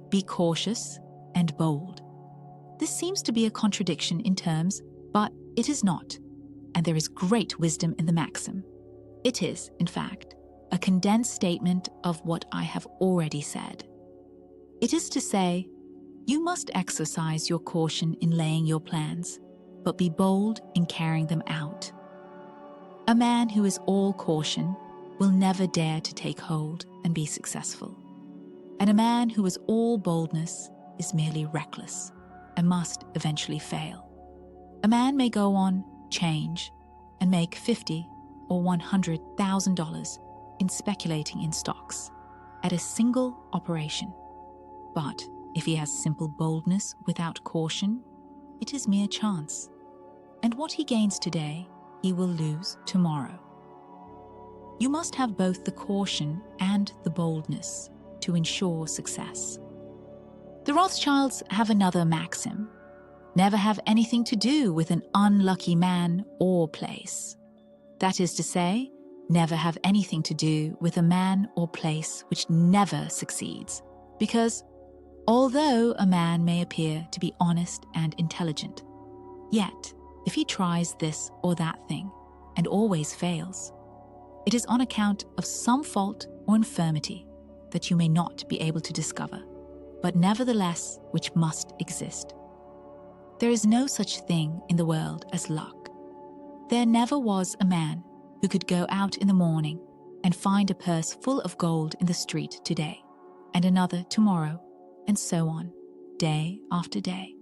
A: be cautious and bold. This seems to be a contradiction in terms, but it is not, and there is great wisdom in the maxim. It is, in fact, a condensed statement of what I have already said. It is to say, you must exercise your caution in laying your plans, but be bold in carrying them out. A man who is all caution will never dare to take hold and be successful. And a man who is all boldness is merely reckless and must eventually fail. A man may go on, change, and make $50,000 or $100,000 in speculating in stocks at a single operation. But if he has simple boldness without caution, it is mere chance. And what he gains today, he will lose tomorrow. You must have both the caution and the boldness to ensure success. The Rothschilds have another maxim: never have anything to do with an unlucky man or place. That is to say, never have anything to do with a man or place which never succeeds, because although a man may appear to be honest and intelligent, yet if he tries this or that thing and always fails, it is on account of some fault or infirmity that you may not be able to discover, but nevertheless which must exist. There is no such thing in the world as luck. There never was a man who could go out in the morning and find a purse full of gold in the street today, and another tomorrow, and so on, day after day.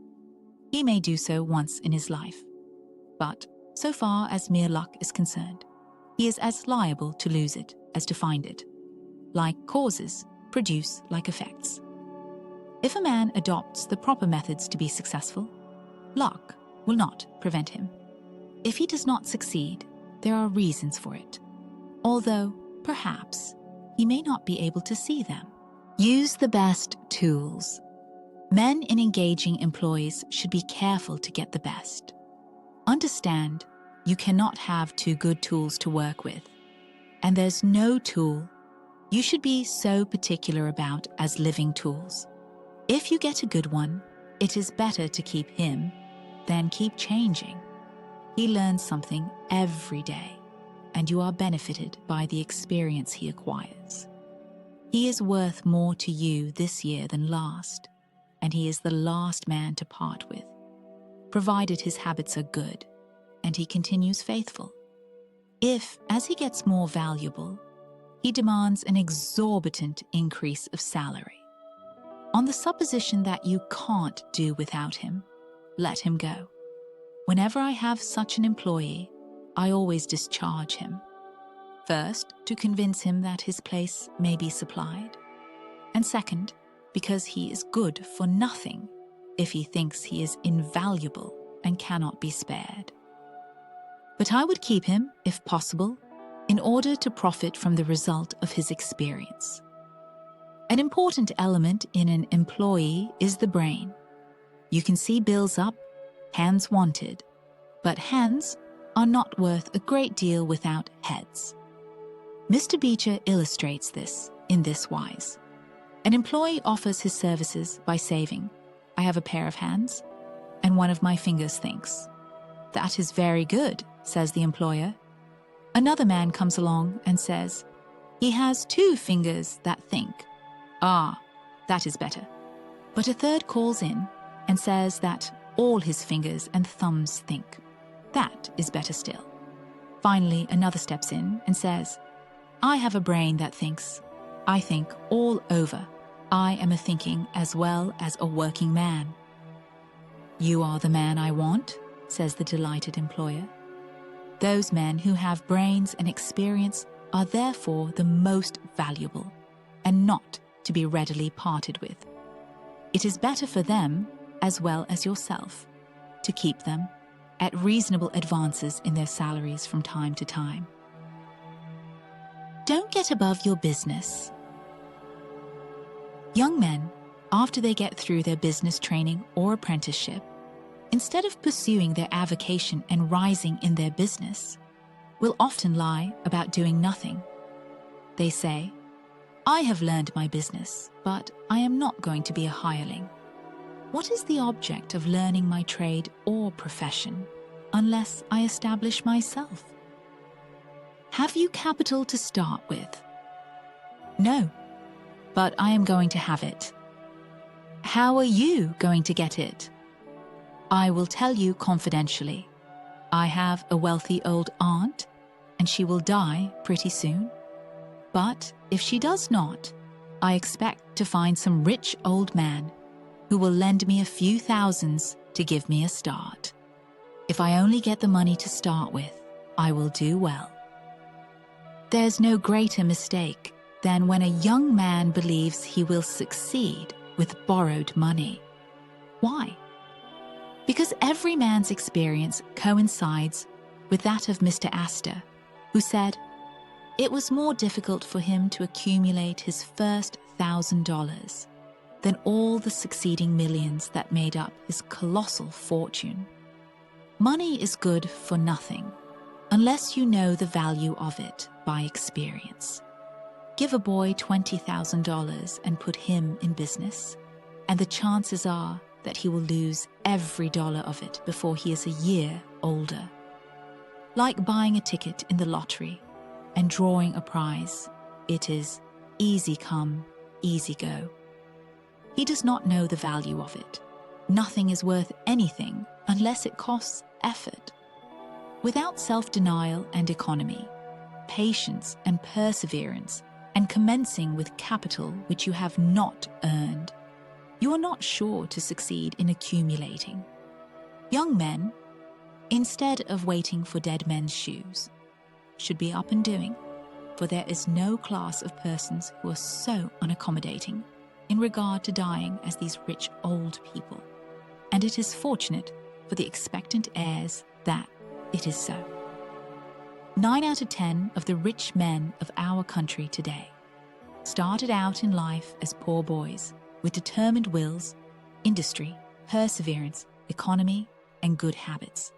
A: He may do so once in his life, but so far as mere luck is concerned, he is as liable to lose it as to find it. Like causes produce like effects. If a man adopts the proper methods to be successful, luck will not prevent him. If he does not succeed, there are reasons for it, although perhaps he may not be able to see them. Use the best tools. Men in engaging employees should be careful to get the best. Understand, you cannot have two good tools to work with, and there's no tool you should be so particular about as living tools. If you get a good one, it is better to keep him than keep changing. He learns something every day, and you are benefited by the experience he acquires. He is worth more to you this year than last, and he is the last man to part with, provided his habits are good and he continues faithful. If, as he gets more valuable, he demands an exorbitant increase of salary, on the supposition that you can't do without him, let him go. Whenever I have such an employee, I always discharge him. First, to convince him that his place may be supplied, and second, because he is good for nothing if he thinks he is invaluable and cannot be spared. But I would keep him, if possible, in order to profit from the result of his experience. An important element in an employee is the brain. You can see bills up, hands wanted, but hands are not worth a great deal without heads. Mr. Beecher illustrates this in this wise. An employee offers his services by saying, "I have a pair of hands," and one of my fingers thinks. "That is very good," says the employer. Another man comes along and says, "He has 2 fingers that think." "Ah, that is better." But a third calls in and says that all his fingers and thumbs think. That is better still. Finally, another steps in and says, "I have a brain that thinks. I think all over. I am a thinking as well as a working man." "You are the man I want," says the delighted employer. Those men who have brains and experience are therefore the most valuable and not to be readily parted with. It is better for them, as well as yourself, to keep them at reasonable advances in their salaries from time to time. Don't get above your business. Young men, after they get through their business training or apprenticeship, instead of pursuing their avocation and rising in their business, will often lie about doing nothing. They say, "I have learned my business, but I am not going to be a hireling. What is the object of learning my trade or profession unless I establish myself?" Have you capital to start with? No, but I am going to have it. How are you going to get it? I will tell you confidentially. I have a wealthy old aunt, and she will die pretty soon. But if she does not, I expect to find some rich old man who will lend me a few thousands to give me a start. If I only get the money to start with, I will do well. There's no greater mistake than when a young man believes he will succeed with borrowed money. Why? Because every man's experience coincides with that of Mr. Astor, who said it was more difficult for him to accumulate his first $1,000 than all the succeeding millions that made up his colossal fortune. Money is good for nothing unless you know the value of it by experience. Give a boy $20,000 and put him in business, and the chances are that he will lose every dollar of it before he is a year older. Like buying a ticket in the lottery and drawing a prize, it is easy come, easy go. He does not know the value of it. Nothing is worth anything unless it costs effort. Without self-denial and economy, patience and perseverance, and commencing with capital which you have not earned, you are not sure to succeed in accumulating. Young men, instead of waiting for dead men's shoes, should be up and doing, for there is no class of persons who are so unaccommodating in regard to dying as these rich old people, and it is fortunate for the expectant heirs that it is so. 9 out of 10 of the rich men of our country today started out in life as poor boys with determined wills, industry, perseverance, economy, and good habits.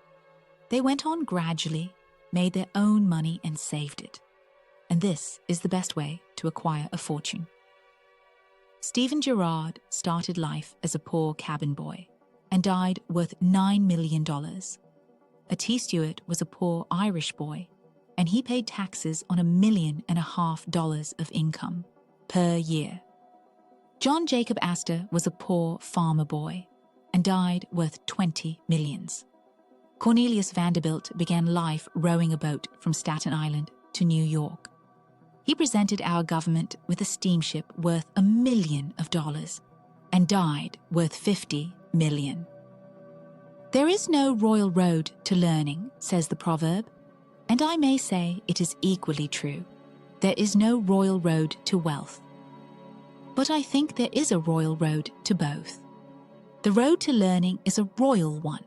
A: They went on gradually, made their own money and saved it. And this is the best way to acquire a fortune. Stephen Girard started life as a poor cabin boy and died worth $9 million. A tea steward was a poor Irish boy, and he paid taxes on $1.5 million of income per year. John Jacob Astor was a poor farmer boy and died worth 20 millions. Cornelius Vanderbilt began life rowing a boat from Staten Island to New York. He presented our government with a steamship worth $1 million and died worth 50 million. There is no royal road to learning, says the proverb, and I may say it is equally true. There is no royal road to wealth. But I think there is a royal road to both. The road to learning is a royal one,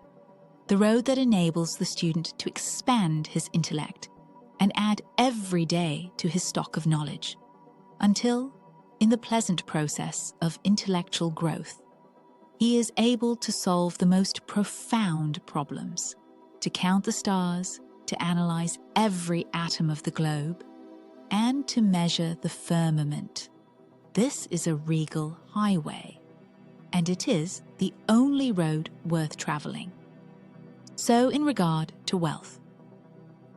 A: the road that enables the student to expand his intellect and add every day to his stock of knowledge, until, in the pleasant process of intellectual growth, he is able to solve the most profound problems, to count the stars, to analyze every atom of the globe, and to measure the firmament. This is a regal highway, and it is the only road worth traveling. So in regard to wealth,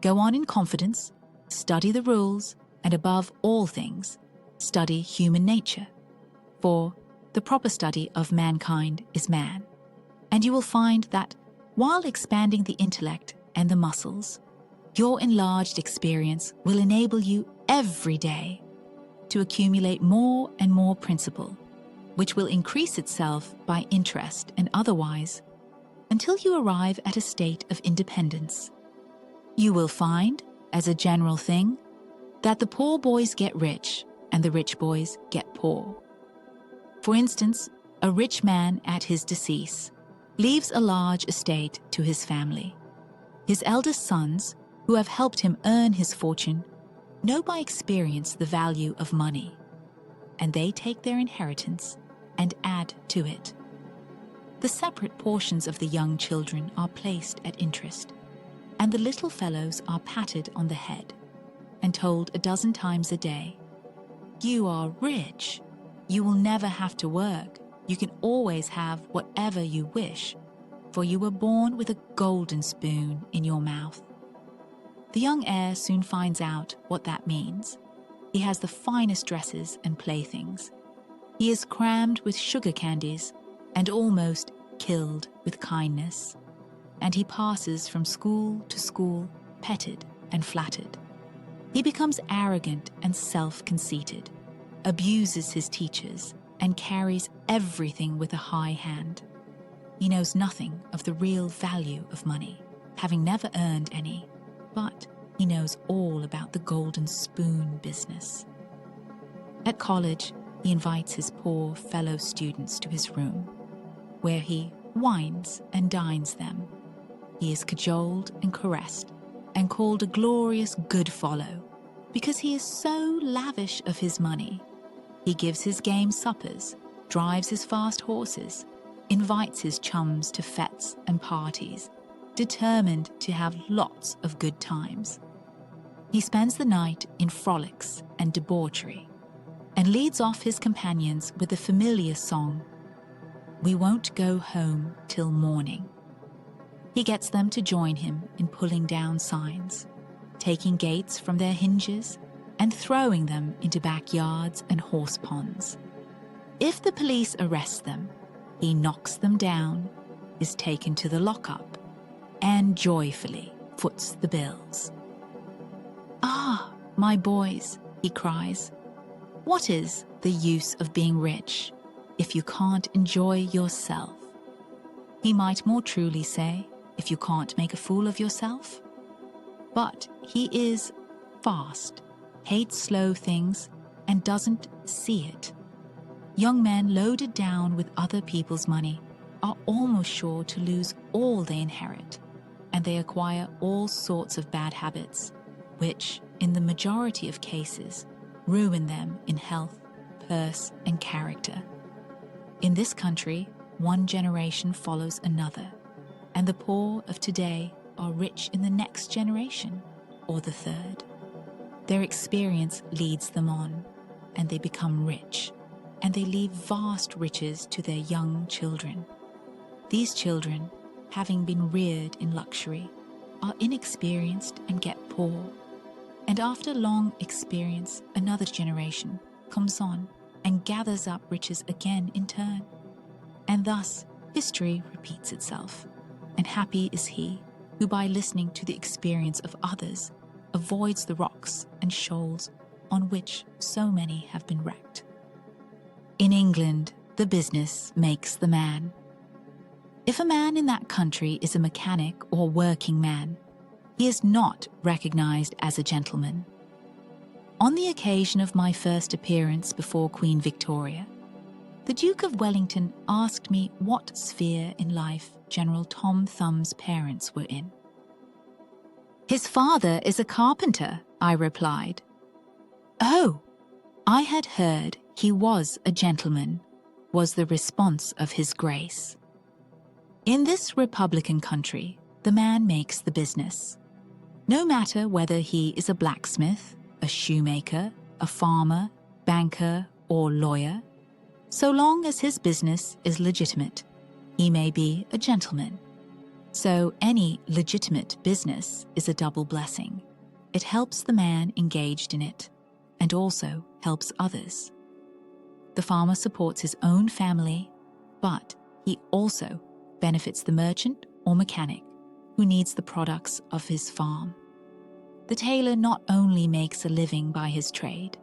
A: go on in confidence, study the rules, and above all things, study human nature. For the proper study of mankind is man, and you will find that while expanding the intellect and the muscles, your enlarged experience will enable you every day to accumulate more and more principle, which will increase itself by interest and otherwise, until you arrive at a state of independence. You will find, as a general thing, that the poor boys get rich and the rich boys get poor. For instance, a rich man at his decease leaves a large estate to his family. His eldest sons, who have helped him earn his fortune, know by experience the value of money, and they take their inheritance and add to it. The separate portions of the young children are placed at interest, and the little fellows are patted on the head and told 12 times a day, "You are rich. You will never have to work. You can always have whatever you wish, for you were born with a golden spoon in your mouth." The young heir soon finds out what that means. He has the finest dresses and playthings. He is crammed with sugar candies and almost killed with kindness. And he passes from school to school, petted and flattered. He becomes arrogant and self-conceited, abuses his teachers, and carries everything with a high hand. He knows nothing of the real value of money, having never earned any, but he knows all about the golden spoon business. At college, he invites his poor fellow students to his room, where he wines and dines them. He is cajoled and caressed, and called a glorious good fellow, because he is so lavish of his money. He gives his game suppers, drives his fast horses, invites his chums to fetes and parties, determined to have lots of good times. He spends the night in frolics and debauchery, and leads off his companions with the familiar song, "We won't go home till morning." He gets them to join him in pulling down signs, taking gates from their hinges, and throwing them into backyards and horse ponds. If the police arrest them, he knocks them down, is taken to the lockup, and joyfully foots the bills. "Ah, my boys," he cries, "what is the use of being rich if you can't enjoy yourself?" He might more truly say, if you can't make a fool of yourself. But he is fast, hates slow things, and doesn't see it. Young men loaded down with other people's money are almost sure to lose all they inherit, and they acquire all sorts of bad habits, which, in the majority of cases, ruin them in health, purse, and character. In this country, one generation follows another, and the poor of today are rich in the next generation, or the third. Their experience leads them on, and they become rich, and they leave vast riches to their young children. These children, having been reared in luxury, are inexperienced and get poor. And after long experience, another generation comes on and gathers up riches again in turn. And thus, history repeats itself. And happy is he who, by listening to the experience of others, avoids the rocks and shoals on which so many have been wrecked. In England, the business makes the man. If a man in that country is a mechanic or working man, he is not recognized as a gentleman. On the occasion of my first appearance before Queen Victoria, the Duke of Wellington asked me what sphere in life General Tom Thumb's parents were in. "His father is a carpenter," I replied. "Oh, I had heard "He was a gentleman," was the response of his grace. In this Republican country, the man makes the business. No matter whether he is a blacksmith, a shoemaker, a farmer, banker, or lawyer, so long as his business is legitimate, he may be a gentleman. So any legitimate business is a double blessing. It helps the man engaged in it, and also helps others. The farmer supports his own family, but he also benefits the merchant or mechanic who needs the products of his farm. The tailor not only makes a living by his trade,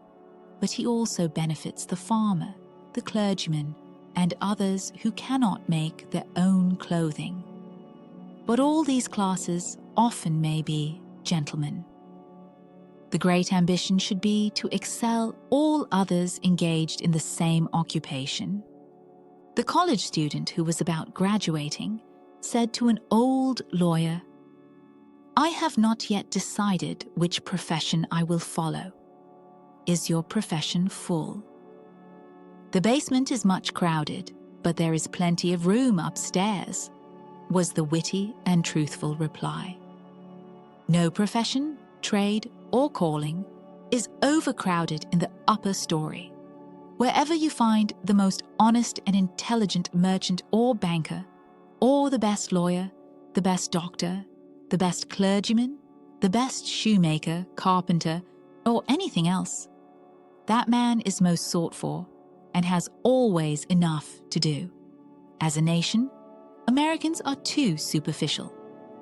A: but he also benefits the farmer, the clergyman, and others who cannot make their own clothing. But all these classes often may be gentlemen. The great ambition should be to excel all others engaged in the same occupation. The college student who was about graduating said to an old lawyer, "I have not yet decided which profession I will follow." Is your profession full? "The basement is much crowded, but there is plenty of room upstairs," was the witty and truthful reply. No profession, trade, or calling is overcrowded in the upper story. Wherever you find the most honest and intelligent merchant or banker, or the best lawyer, the best doctor, the best clergyman, the best shoemaker, carpenter, or anything else, that man is most sought for and has always enough to do. As a nation, Americans are too superficial.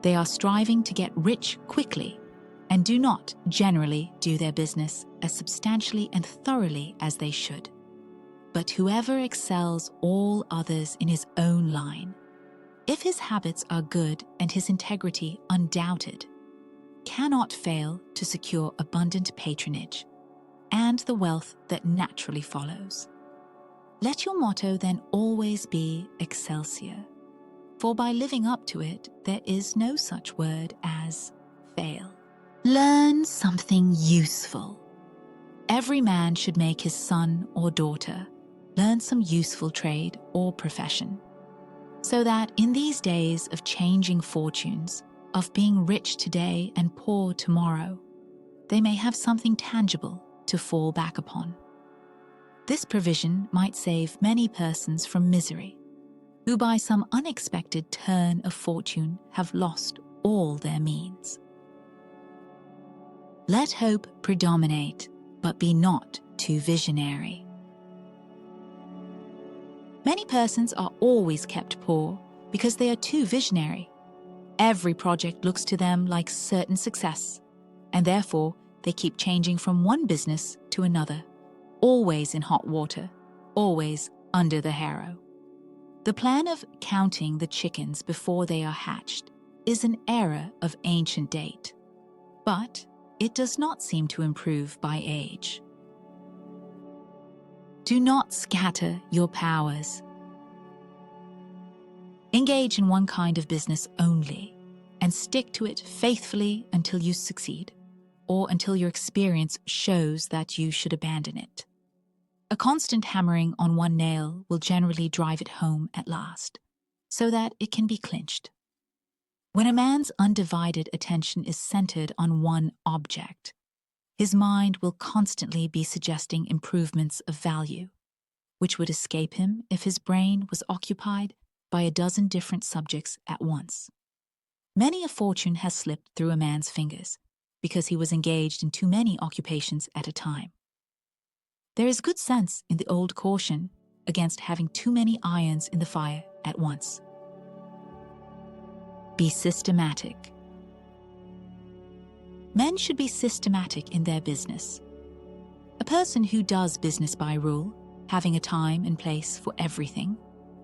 A: They are striving to get rich quickly and do not generally do their business as substantially and thoroughly as they should. But whoever excels all others in his own line, if his habits are good and his integrity undoubted, cannot fail to secure abundant patronage and the wealth that naturally follows. Let your motto then always be Excelsior, for by living up to it, there is no such word as fail. Learn something useful. Every man should make his son or daughter learn some useful trade or profession, so that in these days of changing fortunes, of being rich today and poor tomorrow, they may have something tangible to fall back upon. This provision might save many persons from misery, who by some unexpected turn of fortune have lost all their means. Let hope predominate, but be not too visionary. Many persons are always kept poor because they are too visionary. Every project looks to them like certain success, and therefore they keep changing from one business to another, always in hot water, always under the harrow. The plan of counting the chickens before they are hatched is an error of ancient date, but it does not seem to improve by age. Do not scatter your powers. Engage in one kind of business only, and stick to it faithfully until you succeed, or until your experience shows that you should abandon it. A constant hammering on one nail will generally drive it home at last, so that it can be clinched. When a man's undivided attention is centered on one object, his mind will constantly be suggesting improvements of value, which would escape him if his brain was occupied by a dozen different subjects at once. Many a fortune has slipped through a man's fingers because he was engaged in too many occupations at a time. There is good sense in the old caution against having too many irons in the fire at once. Be systematic. Men should be systematic in their business. A person who does business by rule, having a time and place for everything,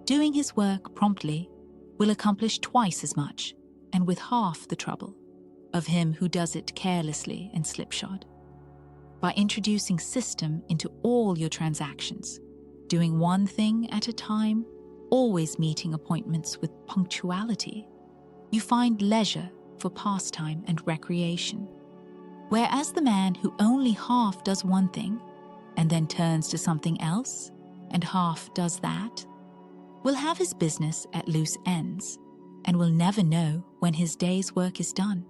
A: doing his work promptly, will accomplish twice as much, and with half the trouble, of him who does it carelessly and slipshod. By introducing system into all your transactions, doing one thing at a time, always meeting appointments with punctuality, you find leisure for pastime and recreation. Whereas the man who only half does one thing and then turns to something else, and half does that, will have his business at loose ends and will never know when his day's work is done,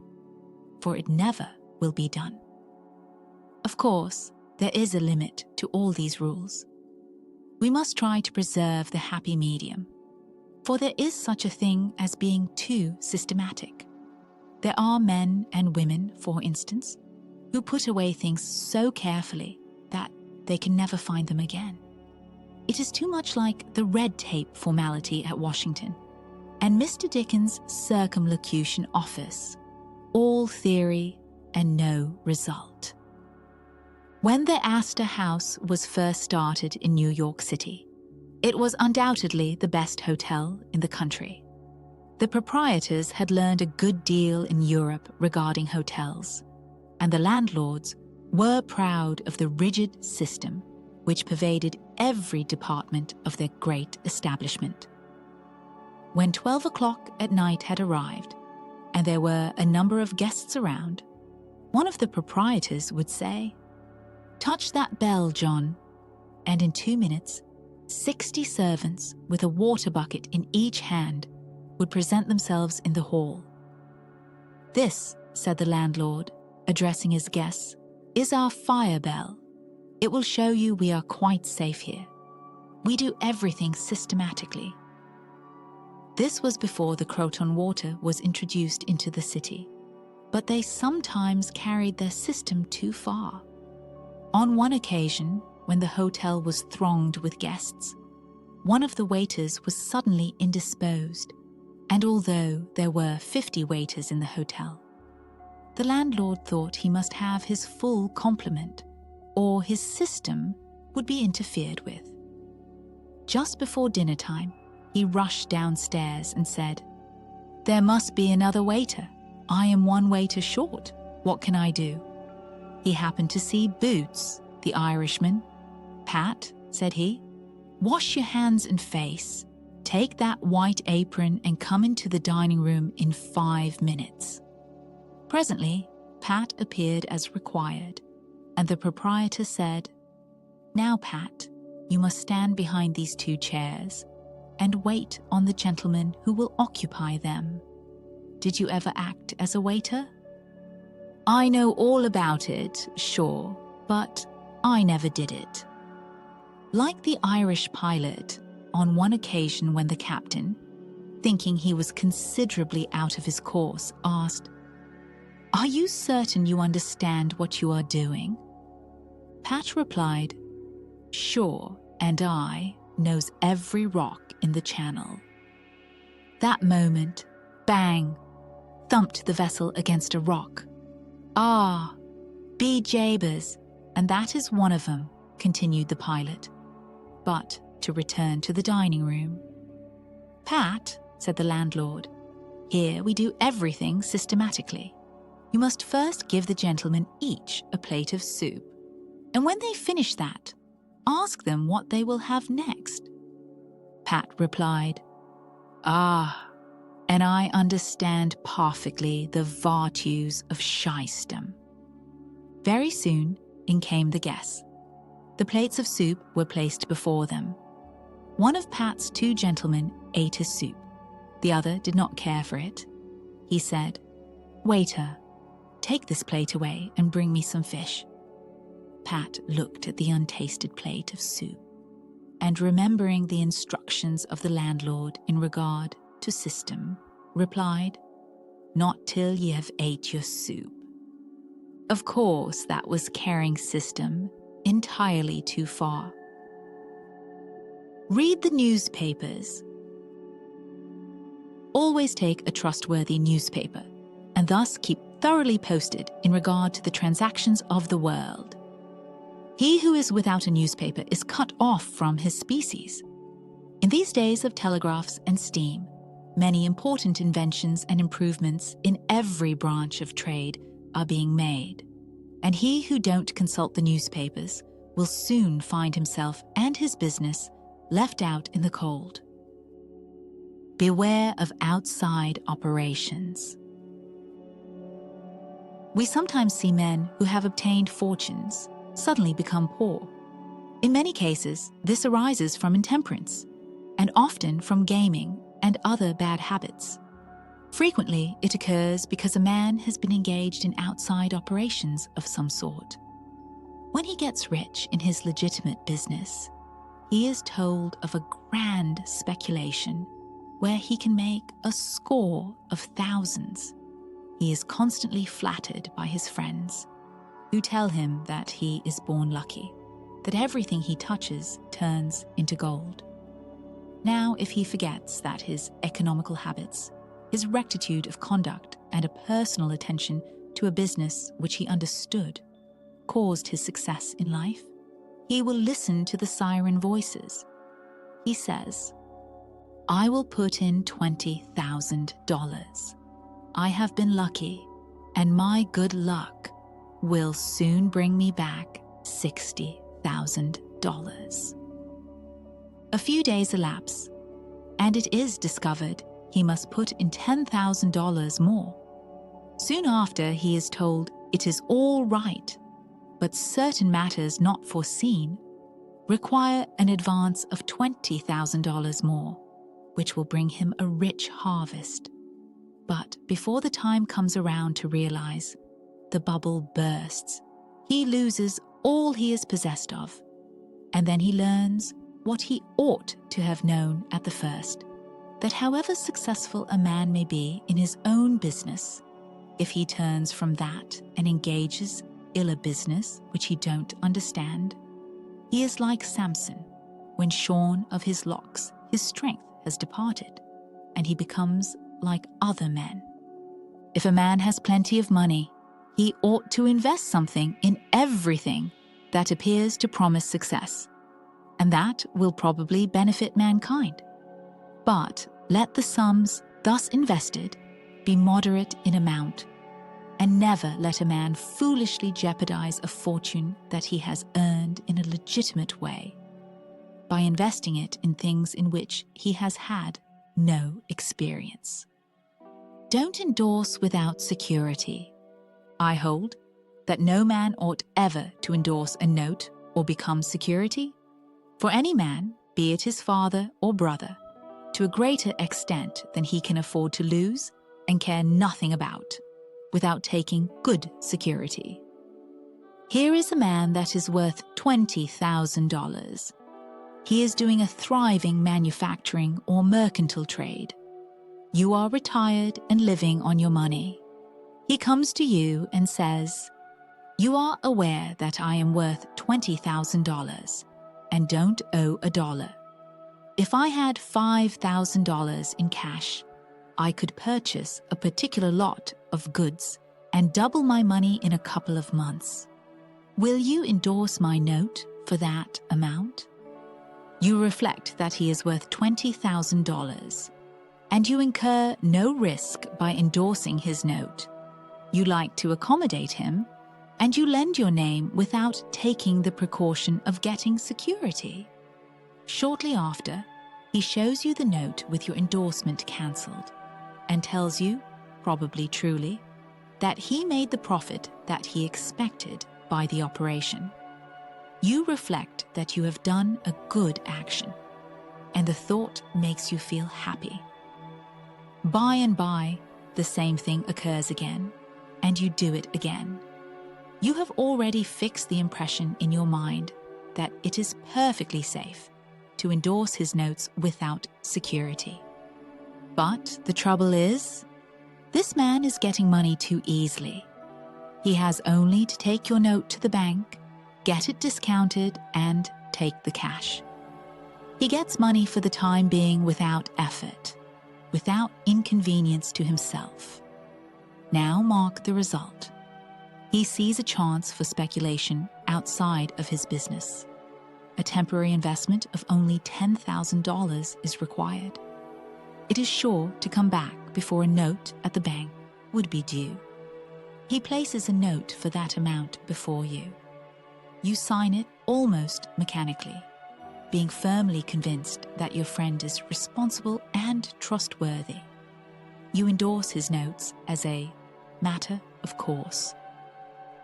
A: for it never will be done. Of course, there is a limit to all these rules. We must try to preserve the happy medium, for there is such a thing as being too systematic. There are men and women, for instance, who put away things so carefully that they can never find them again. It is too much like the red tape formality at Washington and Mr. Dickens' circumlocution office, all theory and no result. When the Astor House was first started in New York City, it was undoubtedly the best hotel in the country. The proprietors had learned a good deal in Europe regarding hotels, and the landlords were proud of the rigid system which pervaded every department of their great establishment. When 12 o'clock at night had arrived, and there were a number of guests around, one of the proprietors would say, "Touch that bell, John," and in 2 minutes, 60 servants with a water bucket in each hand would present themselves in the hall. "This," said the landlord, addressing his guests, "is our fire bell. It will show you we are quite safe here. We do everything systematically." This was before the Croton water was introduced into the city, but they sometimes carried their system too far. On one occasion, when the hotel was thronged with guests, one of the waiters was suddenly indisposed, and although there were 50 waiters in the hotel, the landlord thought he must have his full complement, or his system would be interfered with. Just before dinner time, he rushed downstairs and said, "There must be another waiter. I am one waiter short. What can I do?" He happened to see Boots, the Irishman. "Pat," said he, "wash your hands and face. Take that white apron and come into the dining room in 5 minutes." Presently, Pat appeared as required, and the proprietor said, "Now, Pat, you must stand behind these 2 chairs and wait on the gentleman who will occupy them. Did you ever act as a waiter?" "I know all about it, sure, but I never did it." Like the Irish pilot, on one occasion when the captain, thinking he was considerably out of his course, asked, "Are you certain you understand what you are doing?" Pat replied, "Sure, and I knows every rock in the channel." That moment, bang, thumped the vessel against a rock. "Ah, be jabers, and that is one of 'em," continued the pilot. But to return to the dining room. "Pat," said the landlord, "here we do everything systematically. You must first give the gentlemen each a plate of soup, and when they finish that, ask them what they will have next." Pat replied, "Ah, and I understand perfectly the virtues of shystem." Very soon in came the guests. The plates of soup were placed before them. One of Pat's 2 gentlemen ate his soup. The other did not care for it. He said, "Waiter, take this plate away and bring me some fish." Pat looked at the untasted plate of soup, and remembering the instructions of the landlord in regard to system, replied, "Not till ye have ate your soup." Of course, that was carrying system entirely too far. Read the newspapers. Always take a trustworthy newspaper, and thus keep thoroughly posted in regard to the transactions of the world. He who is without a newspaper is cut off from his species. In these days of telegraphs and steam, many important inventions and improvements in every branch of trade are being made, and he who don't consult the newspapers will soon find himself and his business left out in the cold. Beware of outside operations. We sometimes see men who have obtained fortunes suddenly become poor In many cases, this arises from intemperance, and often from gaming and other bad habits. Frequently, it occurs because a man has been engaged in outside operations of some sort. When he gets rich in his legitimate business, he is told of a grand speculation where he can make a score of thousands. He is constantly flattered by his friends, who tell him that he is born lucky, that everything he touches turns into gold. Now, if he forgets that his economical habits, his rectitude of conduct, and a personal attention to a business which he understood caused his success in life, he will listen to the siren voices. He says, "I will put in $20,000. I have been lucky, and my good luck will soon bring me back $60,000. A few days elapse, and it is discovered he must put in $10,000 more. Soon after, he is told it is all right, but certain matters not foreseen require an advance of $20,000 more, which will bring him a rich harvest. But before the time comes around to realize, the bubble bursts. He loses all he is possessed of, and then he learns what he ought to have known at the first, that however successful a man may be in his own business, if he turns from that and engages in a business which he don't understand, he is like Samson. When shorn of his locks, his strength has departed, and he becomes like other men. If a man has plenty of money, he ought to invest something in everything that appears to promise success, and that will probably benefit mankind. But let the sums thus invested be moderate in amount, and never let a man foolishly jeopardize a fortune that he has earned in a legitimate way by investing it in things in which he has had no experience. Don't endorse without security. I hold that no man ought ever to endorse a note or become security for any man, be it his father or brother, to a greater extent than he can afford to lose and care nothing about, without taking good security. Here is a man that is worth $20,000. He is doing a thriving manufacturing or mercantile trade. You are retired and living on your money. He comes to you and says, "You are aware that I am worth $20,000 and don't owe a dollar. If I had $5,000 in cash, I could purchase a particular lot of goods and double my money in a couple of months. Will you endorse my note for that amount?" You reflect that he is worth $20,000, and you incur no risk by endorsing his note. You like to accommodate him, and you lend your name without taking the precaution of getting security. Shortly after, he shows you the note with your endorsement cancelled, and tells you, probably truly, that he made the profit that he expected by the operation. You reflect that you have done a good action, and the thought makes you feel happy. By and by, the same thing occurs again, and you do it again. You have already fixed the impression in your mind that it is perfectly safe to endorse his notes without security. But the trouble is, this man is getting money too easily. He has only to take your note to the bank, get it discounted, and take the cash. He gets money for the time being without effort, without inconvenience to himself. Now mark the result. He sees a chance for speculation outside of his business. A temporary investment of only $10,000 is required. It is sure to come back before a note at the bank would be due. He places a note for that amount before you. You sign it almost mechanically, being firmly convinced that your friend is responsible and trustworthy. You endorse his notes as a matter of course.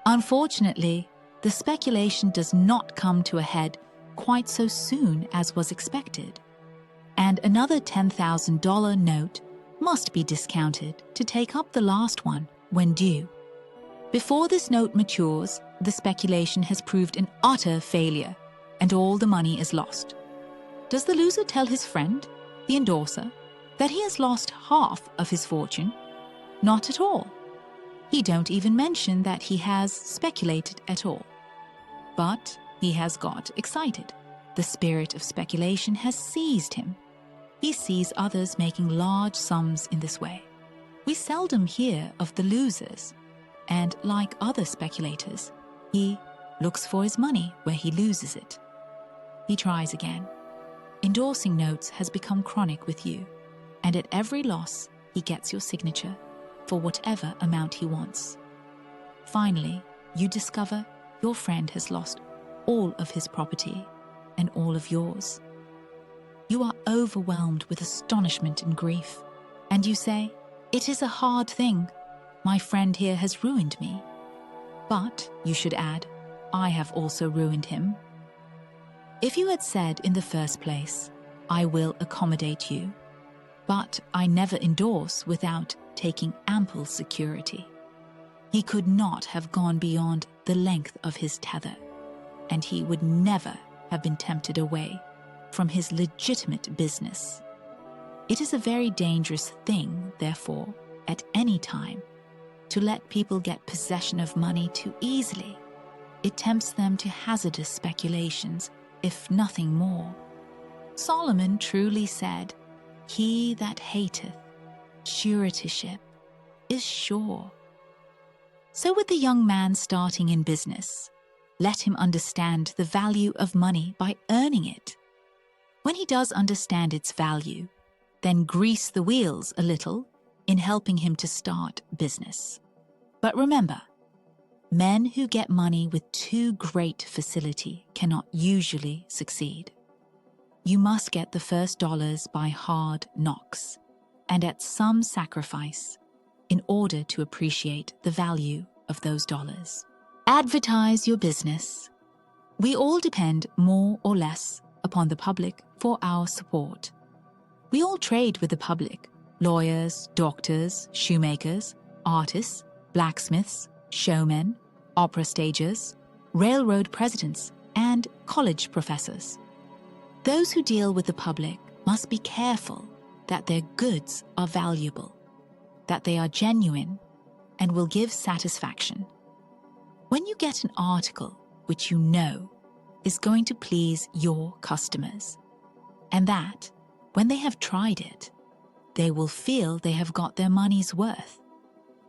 A: Unfortunately, the speculation does not come to a head quite so soon as was expected, and another $10,000 note must be discounted to take up the last one when due. Before this note matures, the speculation has proved an utter failure, and all the money is lost. Does the loser tell his friend, the endorser, that he has lost half of his fortune? Not at all. He don't even mention that he has speculated at all. But he has got excited. The spirit of speculation has seized him. He sees others making large sums in this way. We seldom hear of the losers, and like other speculators, he looks for his money where he loses it. He tries again. Endorsing notes has become chronic with you, and at every loss, he gets your signature for whatever amount he wants. Finally, you discover your friend has lost all of his property and all of yours. You are overwhelmed with astonishment and grief, and you say, "It is a hard thing. My friend here has ruined me." But, you should add, I have also ruined him. If you had said in the first place, "I will accommodate you, but I never endorse without taking ample security," he could not have gone beyond the length of his tether, and he would never have been tempted away from his legitimate business. It is a very dangerous thing, therefore, at any time, to let people get possession of money too easily. It tempts them to hazardous speculations, if nothing more. Solomon truly said, "He that hateth suretyship is sure." So with the young man starting in business, let him understand the value of money by earning it. When he does understand its value, then grease the wheels a little in helping him to start business. But remember, men who get money with too great facility cannot usually succeed. You must get the first dollars by hard knocks and at some sacrifice in order to appreciate the value of those dollars. Advertise your business. We all depend more or less upon the public for our support. We all trade with the public: lawyers, doctors, shoemakers, artists, blacksmiths, showmen, opera stagers, railroad presidents, and college professors. Those who deal with the public must be careful that their goods are valuable, that they are genuine, and will give satisfaction. When you get an article which you know is going to please your customers, and that, when they have tried it, they will feel they have got their money's worth,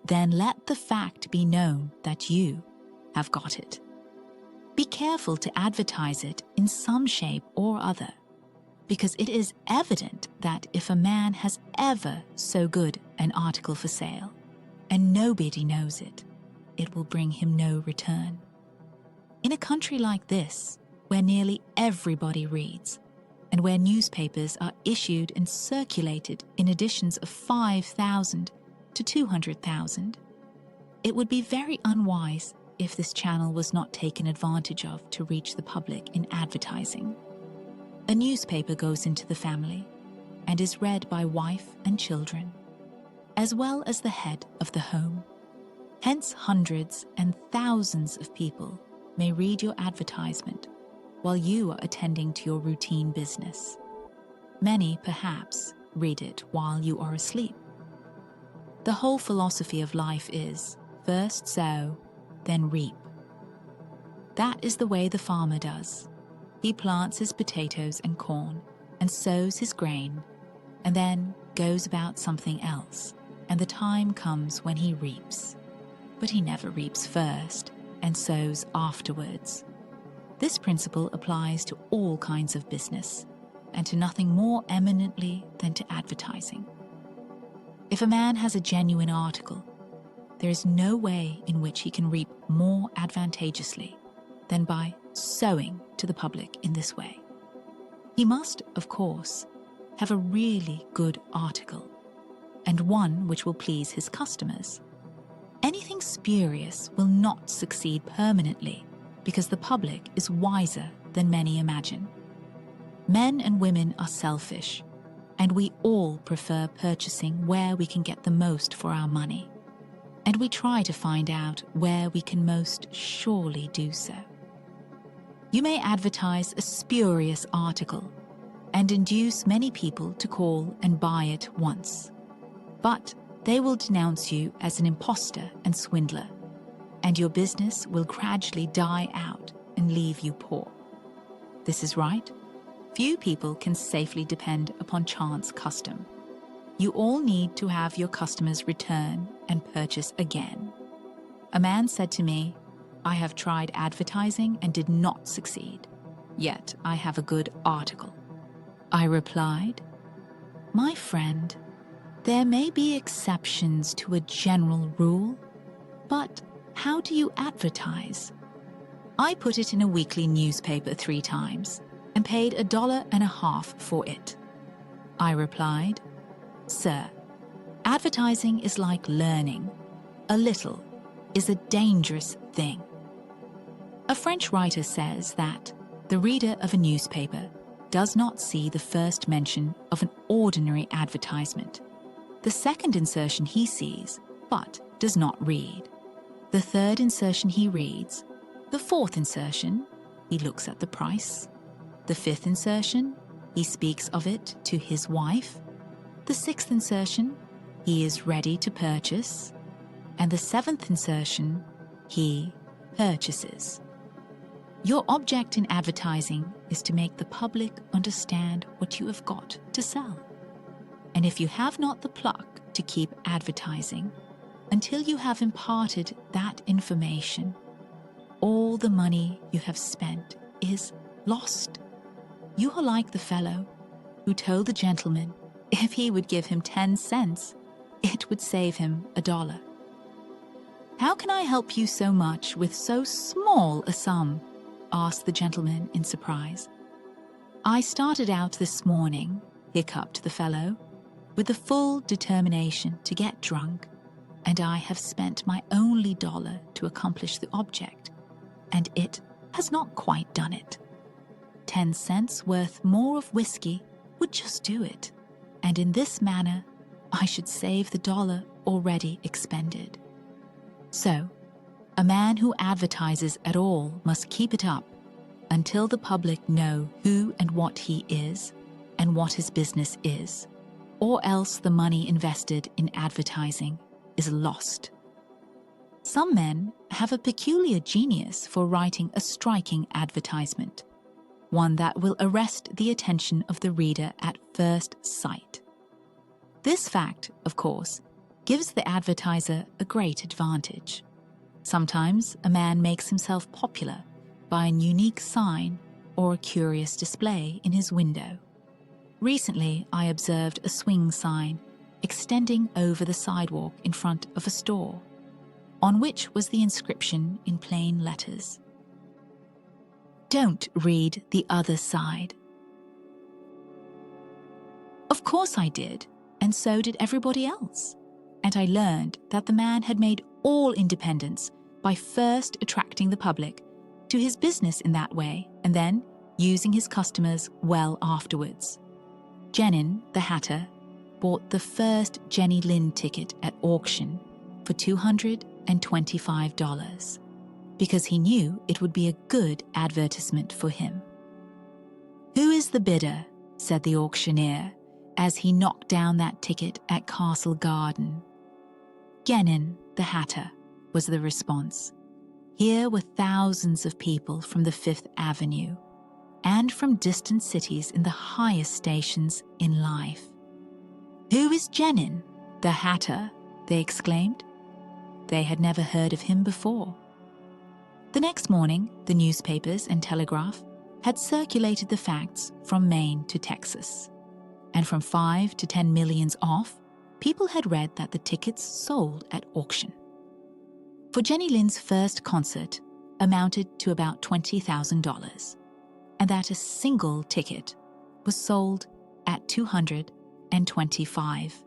A: then let the fact be known that you have got it. Be careful to advertise it in some shape or other, because it is evident that if a man has ever so good an article for sale, and nobody knows it, it will bring him no return. In a country like this, where nearly everybody reads, and where newspapers are issued and circulated in editions of 5,000 to 200,000, it would be very unwise if this channel was not taken advantage of to reach the public in advertising. A newspaper goes into the family and is read by wife and children, as well as the head of the home. Hence, hundreds and thousands of people may read your advertisement while you are attending to your routine business. Many, perhaps, read it while you are asleep. The whole philosophy of life is, first sow, then reap. That is the way the farmer does. He plants his potatoes and corn and sows his grain, and then goes about something else, and the time comes when he reaps. But he never reaps first and sows afterwards. This principle applies to all kinds of business, and to nothing more eminently than to advertising. If a man has a genuine article, there is no way in which he can reap more advantageously than by sowing to the public in this way. He must, of course, have a really good article, and one which will please his customers. Anything spurious will not succeed permanently because the public is wiser than many imagine. Men and women are selfish, and we all prefer purchasing where we can get the most for our money. And we try to find out where we can most surely do so. You may advertise a spurious article and induce many people to call and buy it once. But they will denounce you as an imposter and swindler, and your business will gradually die out and leave you poor. This is right. Few people can safely depend upon chance custom. You all need to have your customers return and purchase again. A man said to me, "I have tried advertising and did not succeed, yet I have a good article." I replied, "My friend, there may be exceptions to a general rule, but how do you advertise?" I put it in a weekly newspaper 3 times and paid $1.50 for it. I replied, "Sir, advertising is like learning. A little is a dangerous thing." A French writer says that the reader of a newspaper does not see the first mention of an ordinary advertisement. The second insertion he sees, but does not read. The third insertion he reads. The fourth insertion, he looks at the price. The fifth insertion, he speaks of it to his wife. The sixth insertion, he is ready to purchase. And the seventh insertion, he purchases. Your object in advertising is to make the public understand what you have got to sell. And if you have not the pluck to keep advertising until you have imparted that information, all the money you have spent is lost. You are like the fellow who told the gentleman if he would give him 10 cents, it would save him $1. "How can I help you so much with so small a sum?" asked the gentleman in surprise. "I started out this morning," hiccuped the fellow, "with the full determination to get drunk, and I have spent my only $1 to accomplish the object, and it has not quite done it. 10 cents worth more of whiskey would just do it, and in this manner I should save the $1 already expended." So, a man who advertises at all must keep it up until the public know who and what he is and what his business is, or else the money invested in advertising is lost. Some men have a peculiar genius for writing a striking advertisement, one that will arrest the attention of the reader at first sight. This fact, of course, gives the advertiser a great advantage. Sometimes a man makes himself popular by an unique sign or a curious display in his window. Recently, I observed a swing sign extending over the sidewalk in front of a store, on which was the inscription in plain letters, "Don't read the other side." Of course I did, and so did everybody else. And I learned that the man had made all independence by first attracting the public to his business in that way, and then using his customers well afterwards. Jenin, the hatter, bought the first Jenny Lind ticket at auction for $225 because he knew it would be a good advertisement for him. "Who is the bidder?" said the auctioneer as he knocked down that ticket at Castle Garden. "Genin, the hatter," was the response. Here were thousands of people from the Fifth Avenue and from distant cities in the highest stations in life. "Who is Genin, the hatter?" they exclaimed. They had never heard of him before. The next morning, the newspapers and telegraph had circulated the facts from Maine to Texas, and from 5 to 10 millions off, people had read that the tickets sold at auction. For Jenny Lind's first concert amounted to about $20,000, and that a single ticket was sold at $225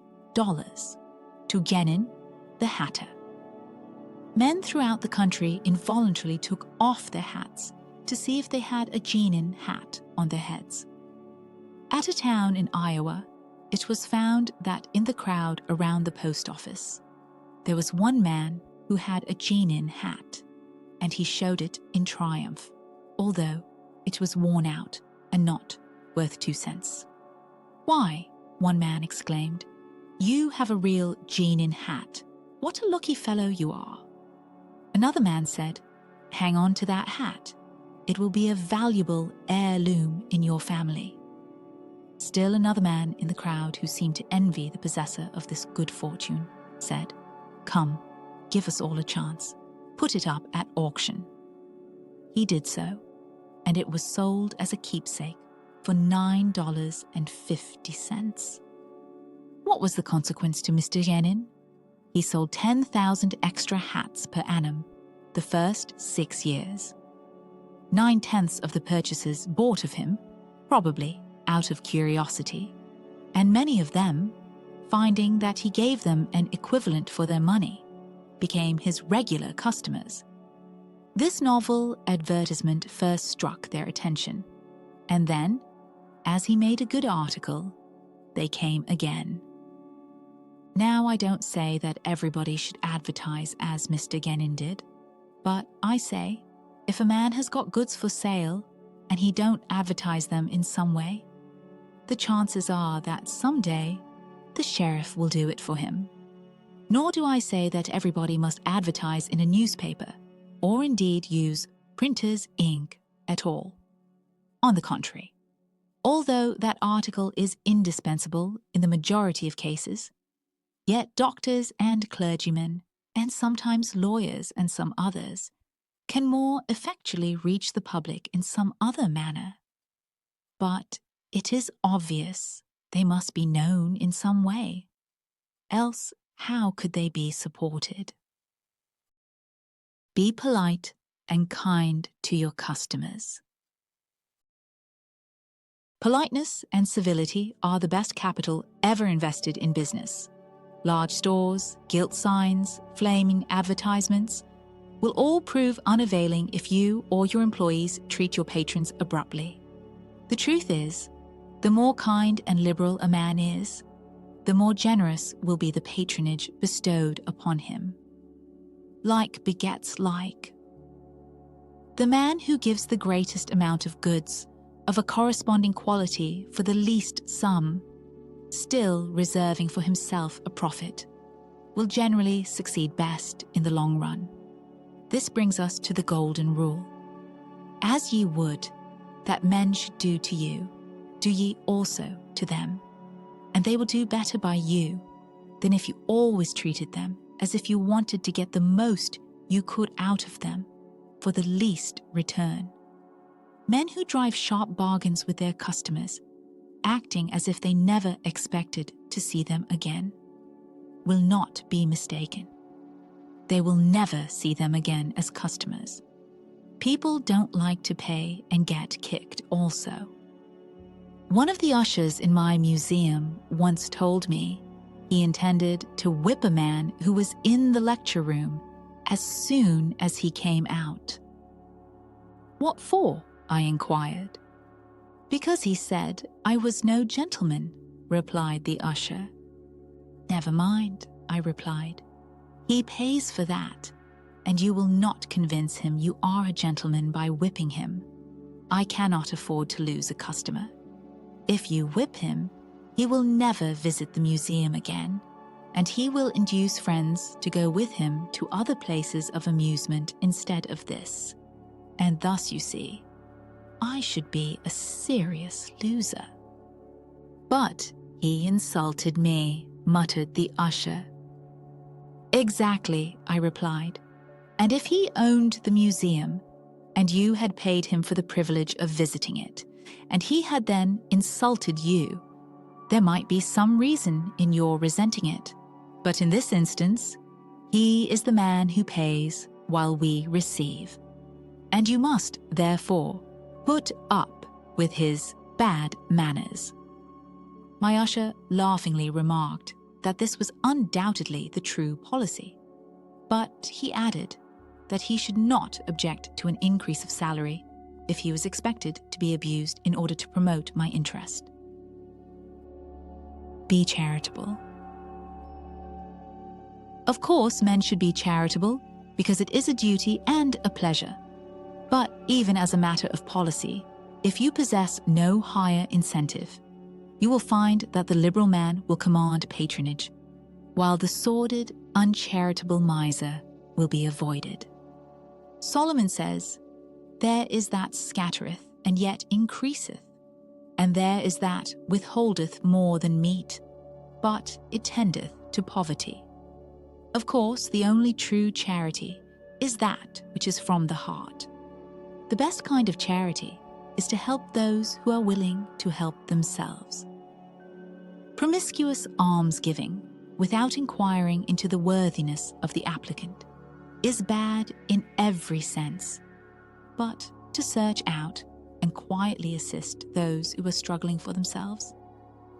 A: to Genin, the hatter. Men throughout the country involuntarily took off their hats to see if they had a genin hat on their heads. At a town in Iowa, it was found that in the crowd around the post office, there was one man who had a genin hat, and he showed it in triumph, although it was worn out and not worth 2 cents. "Why," one man exclaimed, "you have a real genin hat. What a lucky fellow you are." Another man said, "Hang on to that hat. It will be a valuable heirloom in your family." Still another man in the crowd, who seemed to envy the possessor of this good fortune, said, "Come, give us all a chance. Put it up at auction." He did so, and it was sold as a keepsake for $9.50. What was the consequence to Mr. Genin? He sold 10,000 extra hats per annum the first 6 years. 9/10 of the purchasers bought of him, probably out of curiosity, and many of them, finding that he gave them an equivalent for their money, became his regular customers. This novel advertisement first struck their attention, and then, as he made a good article, they came again. Now, I don't say that everybody should advertise as Mr. Genin did, but I say, if a man has got goods for sale and he don't advertise them in some way, the chances are that someday the sheriff will do it for him. Nor do I say that everybody must advertise in a newspaper, or indeed use printer's ink at all. On the contrary, although that article is indispensable in the majority of cases, yet doctors and clergymen, and sometimes lawyers and some others, can more effectually reach the public in some other manner. But it is obvious they must be known in some way, else how could they be supported? Be polite and kind to your customers. Politeness and civility are the best capital ever invested in business. Large stores, gilt signs, flaming advertisements will all prove unavailing if you or your employees treat your patrons abruptly. The truth is, the more kind and liberal a man is, the more generous will be the patronage bestowed upon him. Like begets like. The man who gives the greatest amount of goods of a corresponding quality for the least sum, still reserving for himself a profit, will generally succeed best in the long run. This brings us to the golden rule. As ye would that men should do to you, do ye also to them, and they will do better by you than if you always treated them as if you wanted to get the most you could out of them for the least return. Men who drive sharp bargains with their customers, acting as if they never expected to see them again, will not be mistaken. They will never see them again as customers. People don't like to pay and get kicked also. One of the ushers in my museum once told me he intended to whip a man who was in the lecture room as soon as he came out. "What for?" I inquired. "Because he said I was no gentleman," replied the usher. "Never mind," I replied. "He pays for that, and you will not convince him you are a gentleman by whipping him. I cannot afford to lose a customer. If you whip him, he will never visit the museum again, and he will induce friends to go with him to other places of amusement instead of this. And thus, you see, I should be a serious loser." "But he insulted me," muttered the usher. "Exactly," I replied. "And if he owned the museum, and you had paid him for the privilege of visiting it, and he had then insulted you, there might be some reason in your resenting it. But in this instance, he is the man who pays while we receive. And you must, therefore, put up with his bad manners." My usher laughingly remarked that this was undoubtedly the true policy. But he added that he should not object to an increase of salary if he was expected to be abused in order to promote my interest. Be charitable. Of course, men should be charitable because it is a duty and a pleasure. But even as a matter of policy, if you possess no higher incentive, you will find that the liberal man will command patronage, while the sordid, uncharitable miser will be avoided. Solomon says, "There is that scattereth, and yet increaseth, and there is that withholdeth more than meet, but it tendeth to poverty." Of course, the only true charity is that which is from the heart. The best kind of charity is to help those who are willing to help themselves. Promiscuous almsgiving, without inquiring into the worthiness of the applicant, is bad in every sense. But to search out and quietly assist those who are struggling for themselves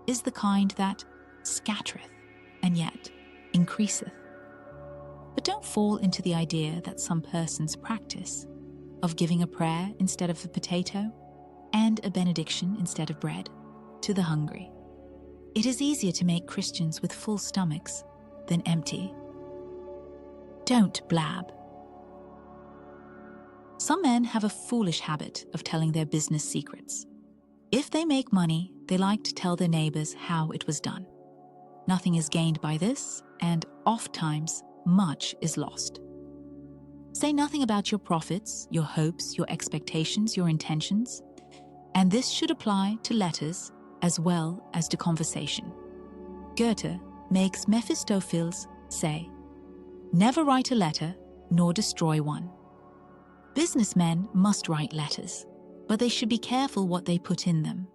A: is the kind that scattereth and yet increaseth. But don't fall into the idea that some persons practice of giving a prayer instead of a potato and a benediction instead of bread to the hungry. It is easier to make Christians with full stomachs than empty. Don't blab. Some men have a foolish habit of telling their business secrets. If they make money, they like to tell their neighbors how it was done. Nothing is gained by this, and ofttimes much is lost. Say nothing about your profits, your hopes, your expectations, your intentions, and this should apply to letters as well as to conversation. Goethe makes Mephistopheles say, "Never write a letter, nor destroy one." Businessmen must write letters, but they should be careful what they put in them.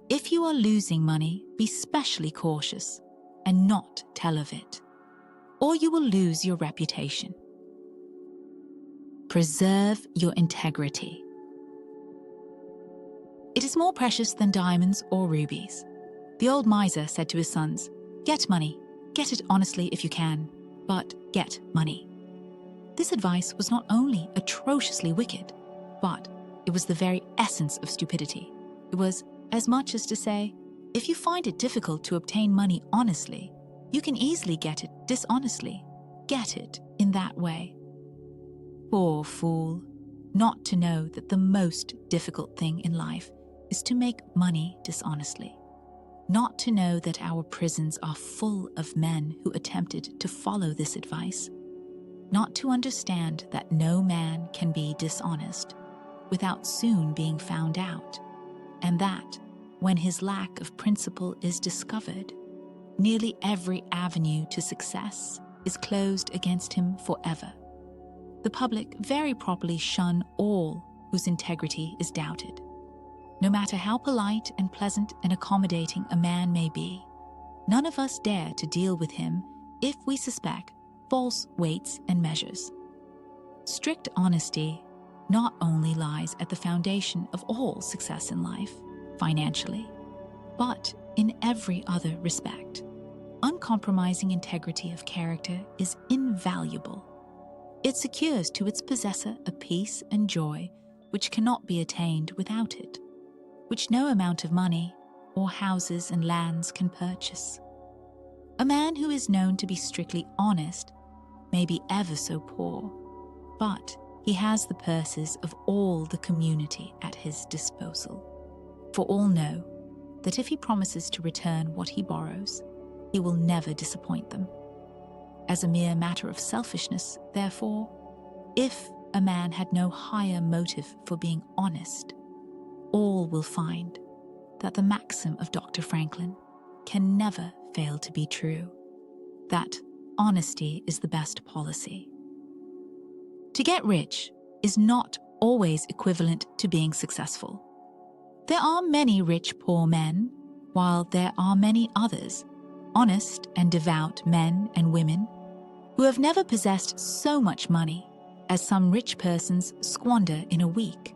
A: If you are losing money, be specially cautious and not tell of it, or you will lose your reputation. Preserve your integrity. It is more precious than diamonds or rubies. The old miser said to his sons, "Get money, get it honestly if you can, but get money." This advice was not only atrociously wicked, but it was the very essence of stupidity. It was as much as to say, if you find it difficult to obtain money honestly, you can easily get it dishonestly. Get it in that way. Poor fool, not to know that the most difficult thing in life is to make money dishonestly. Not to know that our prisons are full of men who attempted to follow this advice. Not to understand that no man can be dishonest without soon being found out, and that, when his lack of principle is discovered, nearly every avenue to success is closed against him forever. The public very properly shun all whose integrity is doubted. No matter how polite and pleasant and accommodating a man may be, none of us dare to deal with him if we suspect false weights and measures. Strict honesty not only lies at the foundation of all success in life, financially, but in every other respect. Uncompromising integrity of character is invaluable. It secures to its possessor a peace and joy which cannot be attained without it, which no amount of money or houses and lands can purchase. A man who is known to be strictly honest may be ever so poor, but he has the purses of all the community at his disposal. For all know that if he promises to return what he borrows, he will never disappoint them. As a mere matter of selfishness, therefore, if a man had no higher motive for being honest, all will find that the maxim of Dr. Franklin can never fail to be true, that honesty is the best policy. To get rich is not always equivalent to being successful. There are many rich poor men, while there are many others, honest and devout men and women, who have never possessed so much money as some rich persons squander in a week,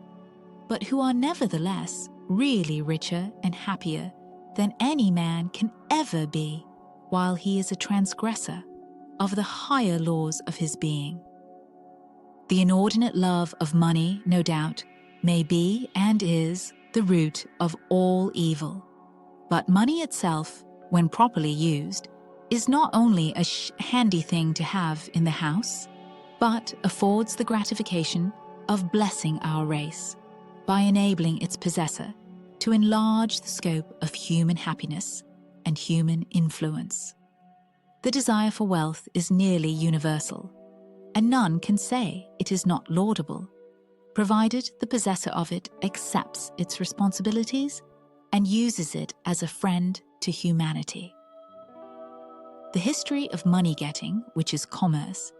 A: but who are nevertheless really richer and happier than any man can ever be while he is a transgressor, of the higher laws of his being. The inordinate love of money, no doubt, may be and is the root of all evil. But money itself, when properly used, is not only a handy thing to have in the house, but affords the gratification of blessing our race by enabling its possessor to enlarge the scope of human happiness and human influence. The desire for wealth is nearly universal, and none can say it is not laudable, provided the possessor of it accepts its responsibilities and uses it as a friend to humanity. The history of money-getting, which is commerce,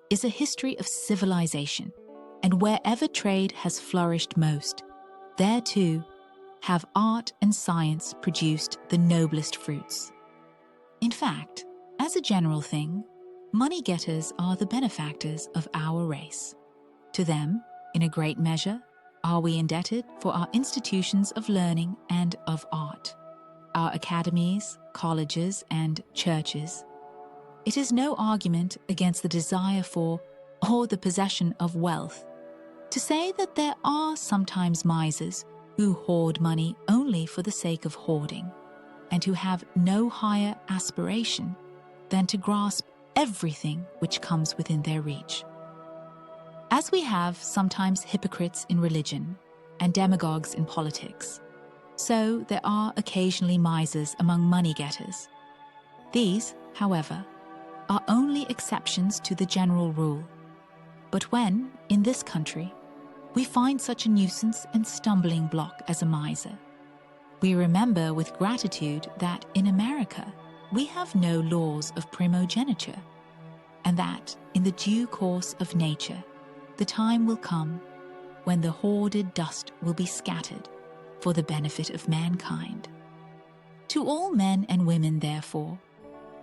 A: is a history of civilization, and wherever trade has flourished most, there too have art and science produced the noblest fruits. In fact, as a general thing, money-getters are the benefactors of our race. To them, in a great measure, are we indebted for our institutions of learning and of art, our academies, colleges, and churches. It is no argument against the desire for or the possession of wealth to say that there are sometimes misers who hoard money only for the sake of hoarding, and who have no higher aspiration than to grasp everything which comes within their reach. As we have sometimes hypocrites in religion and demagogues in politics, so there are occasionally misers among money-getters. These, however, are only exceptions to the general rule. But when, in this country, we find such a nuisance and stumbling block as a miser, we remember with gratitude that in America we have no laws of primogeniture, and that in the due course of nature the time will come when the hoarded dust will be scattered for the benefit of mankind. To all men and women, therefore,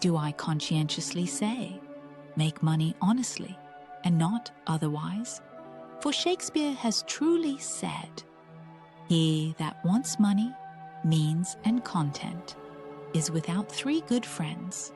A: do I conscientiously say, make money honestly and not otherwise, for Shakespeare has truly said, "He that wants money, means, and content is without 3 good friends,